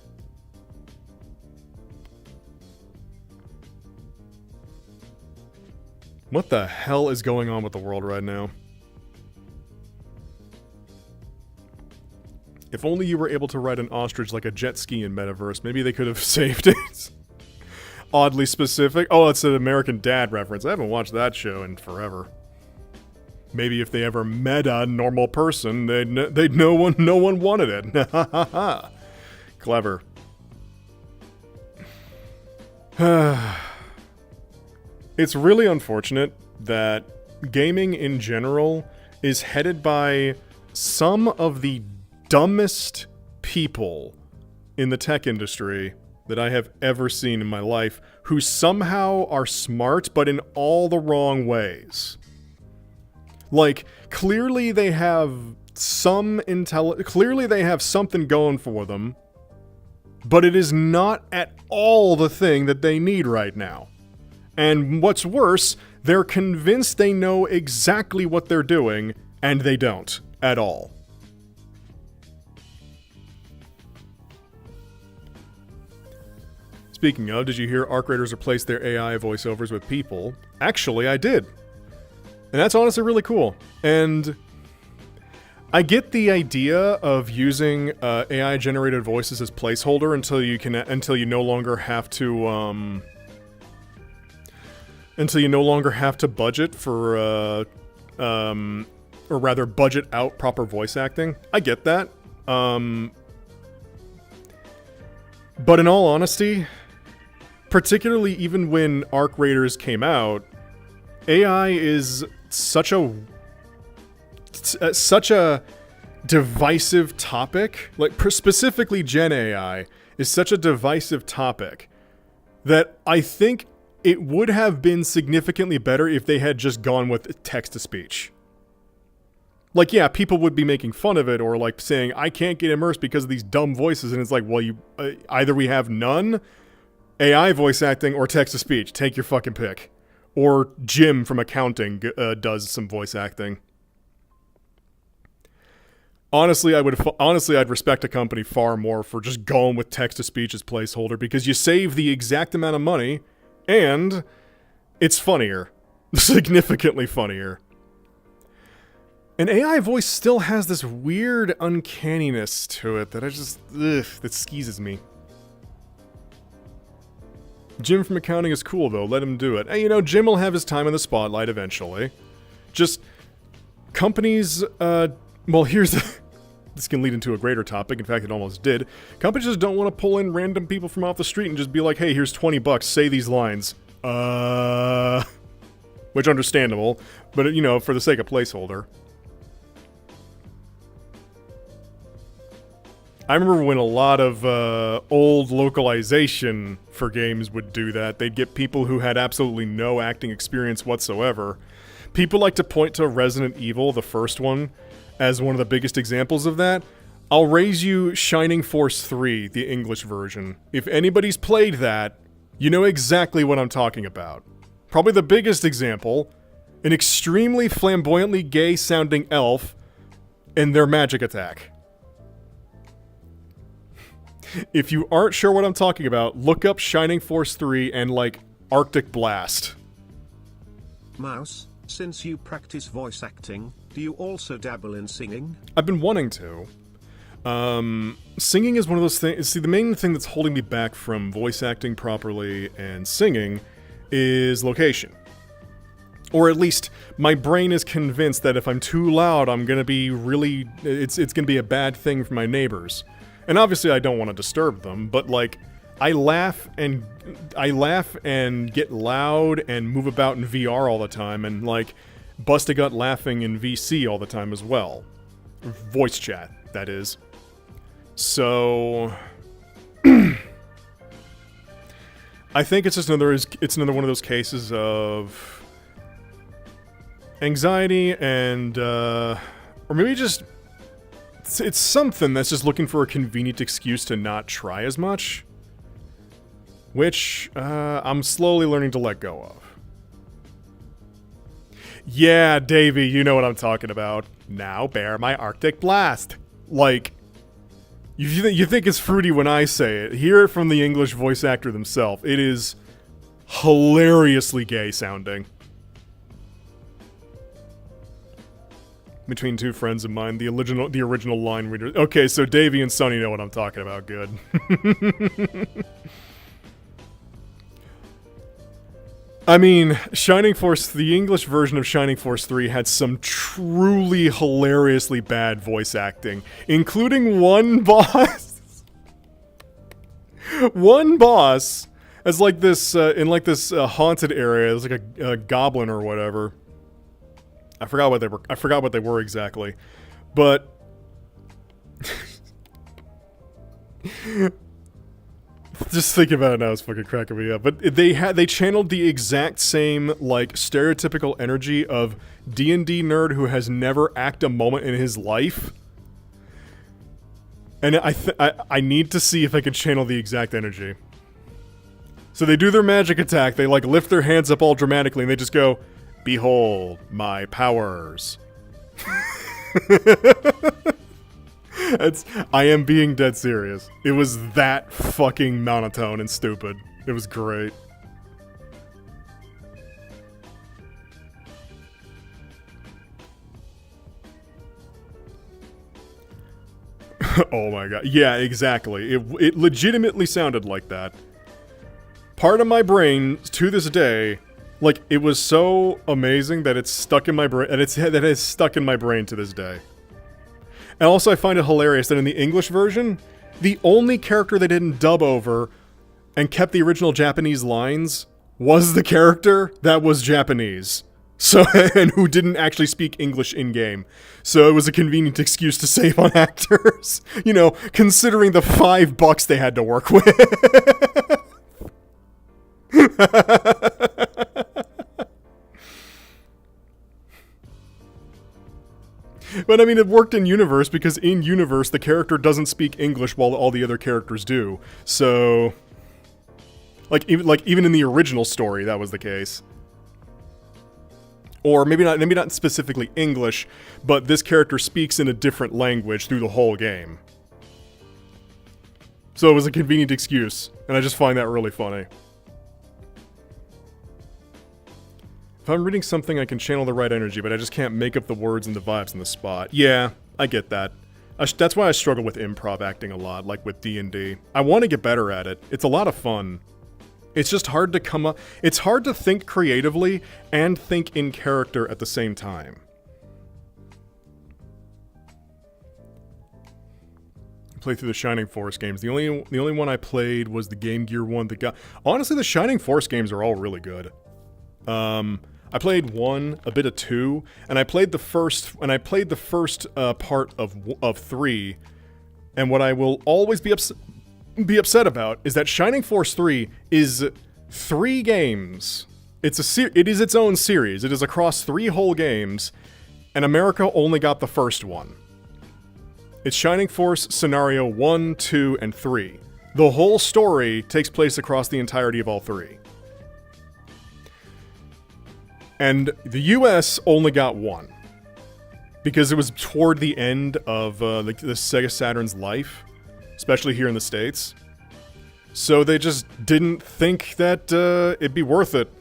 What the hell is going on with the world right now? If only you were able to ride an ostrich like a jet ski in Metaverse, maybe they could have saved it. Oddly specific. Oh, it's an American Dad reference. I haven't watched that show in forever. Maybe if they ever met a normal person, they'd no one wanted it. Clever. It's really unfortunate that gaming in general is headed by some of the dumbest people in the tech industry that I have ever seen in my life, who somehow are smart, but in all the wrong ways. Like, clearly they have something going for them, but it is not at all the thing that they need right now. And what's worse, they're convinced they know exactly what they're doing, and they don't at all. Speaking of, did you hear Arc Raiders replace their AI voiceovers with people? Actually, I did. And that's honestly really cool. And I get the idea of using AI-generated voices as placeholder until you no longer have to budget for or rather budget out proper voice acting. I get that. But in all honesty, particularly even when Arc Raiders came out, AI is such a divisive topic. Like, specifically Gen AI is such a divisive topic that I think it would have been significantly better if they had just gone with text-to-speech. Like, yeah, people would be making fun of it or like saying, I can't get immersed because of these dumb voices, and it's like, well, either we have none, AI voice acting, or text-to-speech. Take your fucking pick. Or Jim from accounting does some voice acting. Honestly, I'd respect a company far more for just going with text-to-speech as placeholder, because you save the exact amount of money, and it's funnier. Significantly funnier. An AI voice still has this weird uncanniness to it that that skeezes me. Jim from accounting is cool, though. Let him do it. And, you know, Jim will have his time in the spotlight eventually. Just, companies, well, here's this can lead into a greater topic. In fact, it almost did. Companies just don't want to pull in random people from off the street and just be like, hey, here's 20 bucks, say these lines. Which, understandable, but, you know, for the sake of placeholder. I remember when a lot of old localization for games would do that. They'd get people who had absolutely no acting experience whatsoever. People like to point to Resident Evil, the first one, as one of the biggest examples of that. I'll raise you Shining Force 3, the English version. If anybody's played that, you know exactly what I'm talking about. Probably the biggest example, an extremely flamboyantly gay-sounding elf and their magic attack. If you aren't sure what I'm talking about, look up Shining Force 3 and, like, Arctic Blast. Mouse, since you practice voice acting, do you also dabble in singing? I've been wanting to. Singing is one of those things... See, the main thing that's holding me back from voice acting properly and singing is location. Or at least, my brain is convinced that if I'm too loud, I'm gonna be really... It's gonna be a bad thing for my neighbors. And obviously I don't want to disturb them, but like, I laugh and get loud and move about in VR all the time, and like, bust a gut laughing in VC all the time as well. Voice chat, that is. So... I think it's just another one of those cases of anxiety and, or maybe just... It's something that's just looking for a convenient excuse to not try as much. Which, I'm slowly learning to let go of. Yeah, Davey, you know what I'm talking about. Now bear my Arctic Blast. Like, you think it's fruity when I say it. Hear it from the English voice actor themselves. It is hilariously gay sounding. Between two friends of mine, the original line readers. Okay, so Davey and Sonny know what I'm talking about. Good. I mean, Shining Force, the English version of Shining Force 3 had some truly hilariously bad voice acting, including one boss. One boss, as like this in like this haunted area. It's like a goblin or whatever. I forgot what they were exactly, but just thinking about it now is fucking cracking me up. But they channeled the exact same like stereotypical energy of D&D nerd who has never acted a moment in his life, and I need to see if I can channel the exact energy. So they do their magic attack. They like lift their hands up all dramatically, and they just go, "Behold my powers." I am being dead serious. It was that fucking monotone and stupid. It was great. Oh my god. Yeah, exactly. It legitimately sounded like that. Part of my brain, to this day, like, it was so amazing that it's stuck in my brain, and that is stuck in my brain to this day. And also I find it hilarious that in the English version, the only character they didn't dub over and kept the original Japanese lines was the character that was Japanese. So, and who didn't actually speak English in-game. So it was a convenient excuse to save on actors. You know, considering the $5 they had to work with. But I mean, it worked in universe because in universe the character doesn't speak English while all the other characters do. So, even in the original story, that was the case. Or maybe not specifically English, but this character speaks in a different language through the whole game. So it was a convenient excuse, and I just find that really funny. If I'm reading something, I can channel the right energy, but I just can't make up the words and the vibes on the spot. Yeah, I get that. That's why I struggle with improv acting a lot, like with D&D. I want to get better at it. It's a lot of fun. It's just hard to come up... It's hard to think creatively and think in character at the same time. Played through the Shining Force games. The only one I played was the Game Gear one that got... Honestly, the Shining Force games are all really good. I played 1, a bit of 2, and I played the first part of 3. And what I will always be upset about is that Shining Force 3 is 3 games. It is its own series. It is across 3 whole games, and America only got the first one. It's Shining Force Scenario 1, 2, and 3. The whole story takes place across the entirety of all 3. And the US only got 1. Because it was toward the end of the Sega Saturn's life, especially here in the States. So they just didn't think that it'd be worth it.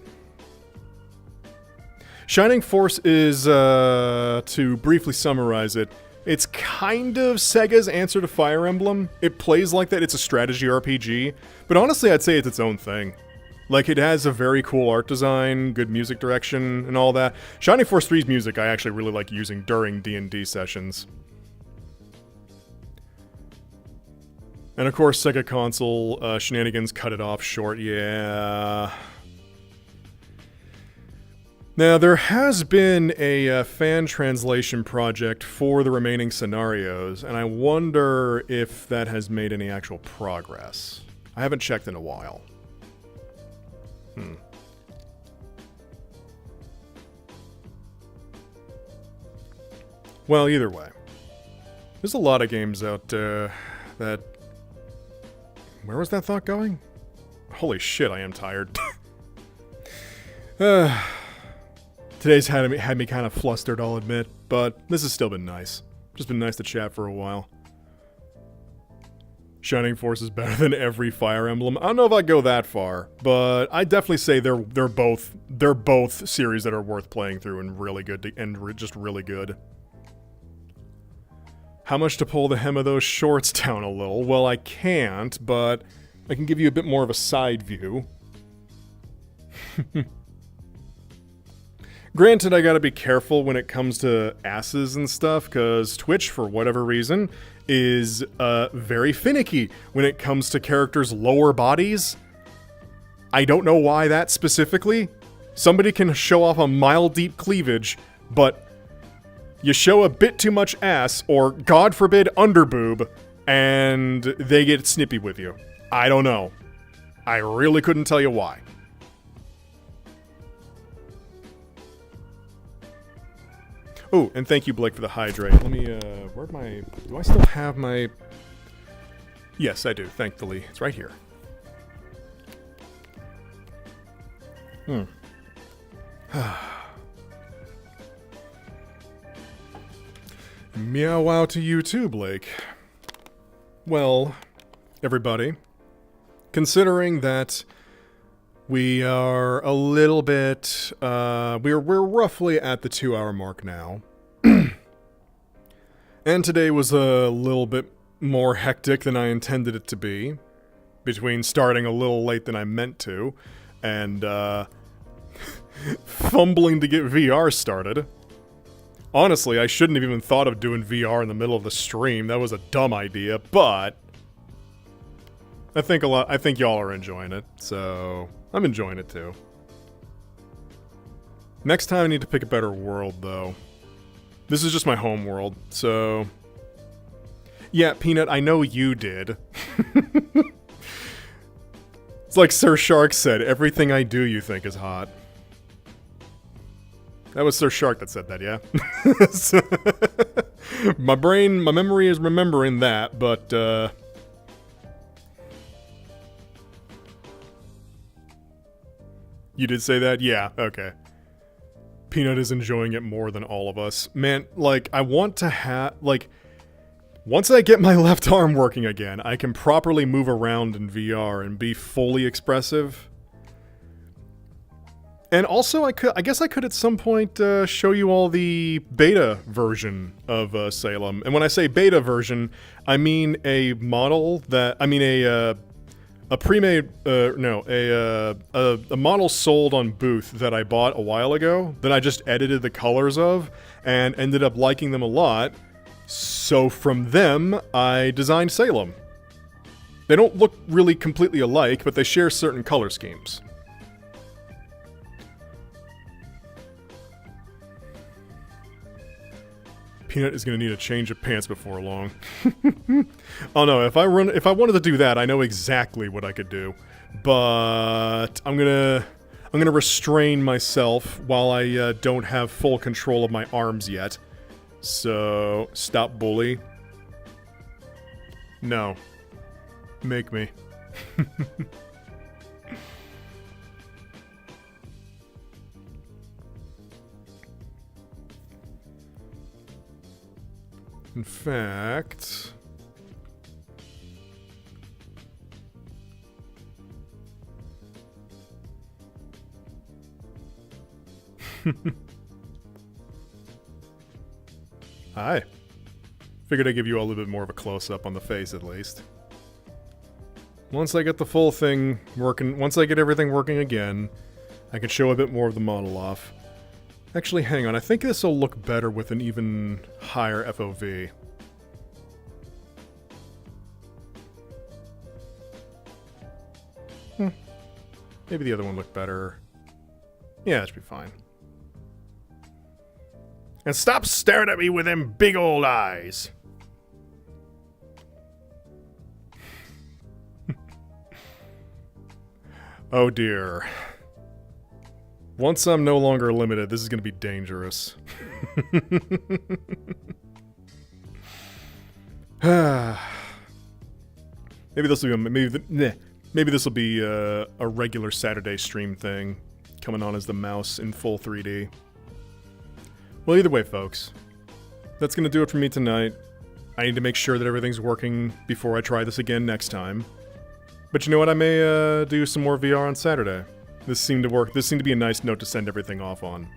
Shining Force is, to briefly summarize it, it's kind of Sega's answer to Fire Emblem. It plays like that, it's a strategy RPG, but honestly I'd say it's its own thing. Like, it has a very cool art design, good music direction, and all that. Shining Force 3's music I actually really like using during D&D sessions. And of course, Sega console shenanigans cut it off short, yeah. Now, there has been a fan translation project for the remaining scenarios, and I wonder if that has made any actual progress. I haven't checked in a while. Well, either way. There's a lot of games out there that... Where was that thought going? Holy shit, I am tired. Today's had me kind of flustered, I'll admit, but this has still been nice. Just been nice to chat for a while. Shining Force is better than every Fire Emblem. I don't know if I'd go that far, but I definitely say they're both series that are worth playing through and really good just really good. How much to pull the hem of those shorts down a little? Well, I can't, but I can give you a bit more of a side view. Granted, I gotta be careful when it comes to asses and stuff, because Twitch, for whatever reason, is very finicky when it comes to characters' lower bodies. I don't know why that specifically. Somebody can show off a mile-deep cleavage, but you show a bit too much ass, or God forbid underboob, and they get snippy with you. I don't know. I really couldn't tell you why. Oh, and thank you, Blake, for the hydrate. Let me, where'd my... Do I still have my... Yes, I do, thankfully. It's right here. Meow wow to you too, Blake. Well, everybody, considering that we are a little bit, we're roughly at the 2-hour mark now. And today was a little bit more hectic than I intended it to be, between starting a little late than I meant to, and, fumbling to get VR started. Honestly, I shouldn't have even thought of doing VR in the middle of the stream. That was a dumb idea, but I think y'all are enjoying it, so I'm enjoying it too. Next time I need to pick a better world, though. This is just my home world, so... Yeah, Peanut, I know you did. It's like Sir Shark said, everything I do you think is hot. That was Sir Shark that said that, yeah? My memory is remembering that, but, You did say that? Yeah, okay. Peanut is enjoying it more than all of us. Man, like, I want to have, like, once I get my left arm working again, I can properly move around in VR and be fully expressive. And also, I guess I could at some point show you all the beta version of Salem. And when I say beta version, I mean a model that, a pre-made, a model sold on Booth that I bought a while ago, that I just edited the colors of, and ended up liking them a lot. So from them, I designed Salem. They don't look really completely alike, but they share certain color schemes. Peanut is going to need a change of pants before long. Oh no, if I wanted to do that, I know exactly what I could do. But I'm gonna restrain myself while I don't have full control of my arms yet. So, stop bully. No. Make me. In fact... Hi. Figured I'd give you all a little bit more of a close-up on the face, at least. Once I get the full thing working, once I get everything working again, I can show a bit more of the model off. Actually, hang on, I think this will look better with an even higher FOV. Maybe the other one looked better. Yeah, that should be fine. And stop staring at me with them big old eyes! Oh dear. Once I'm no longer limited, this is gonna be dangerous. Maybe this will be maybe this will be a regular Saturday stream thing, coming on as the mouse in full 3D. Well, either way, folks, that's gonna do it for me tonight. I need to make sure that everything's working before I try this again next time. But you know what? I may do some more VR on Saturday. This seemed to work. This seemed to be a nice note to send everything off on.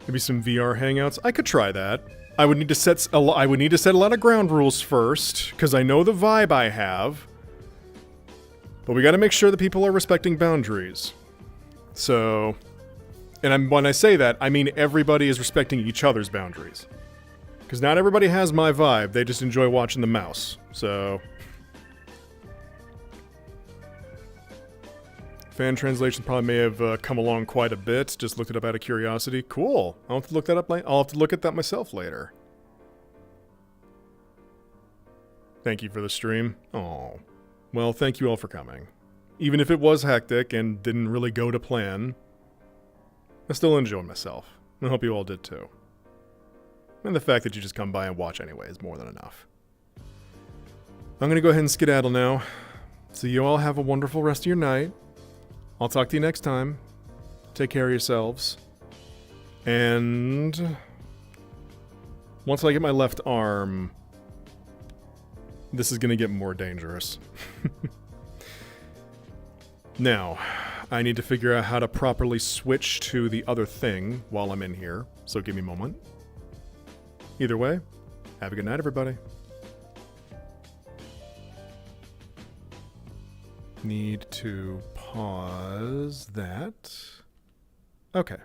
Maybe some VR hangouts. I could try that. I would need to set a lot of ground rules first, because I know the vibe I have. But we got to make sure that people are respecting boundaries. So, and when I say that, I mean everybody is respecting each other's boundaries. Because not everybody has my vibe. They just enjoy watching the mouse. So. Fan translation probably may have come along quite a bit. Just looked it up out of curiosity. Cool. I'll have to look that up. I'll have to look at that myself later. Thank you for the stream. Oh, well, thank you all for coming. Even if it was hectic and didn't really go to plan, I still enjoyed myself. I hope you all did too. And the fact that you just come by and watch anyway is more than enough. I'm gonna go ahead and skedaddle now. So you all have a wonderful rest of your night. I'll talk to you next time. Take care of yourselves. And once I get my left arm, this is going to get more dangerous. Now, I need to figure out how to properly switch to the other thing while I'm in here, so give me a moment. Either way, have a good night, everybody. Need to pause that. Okay.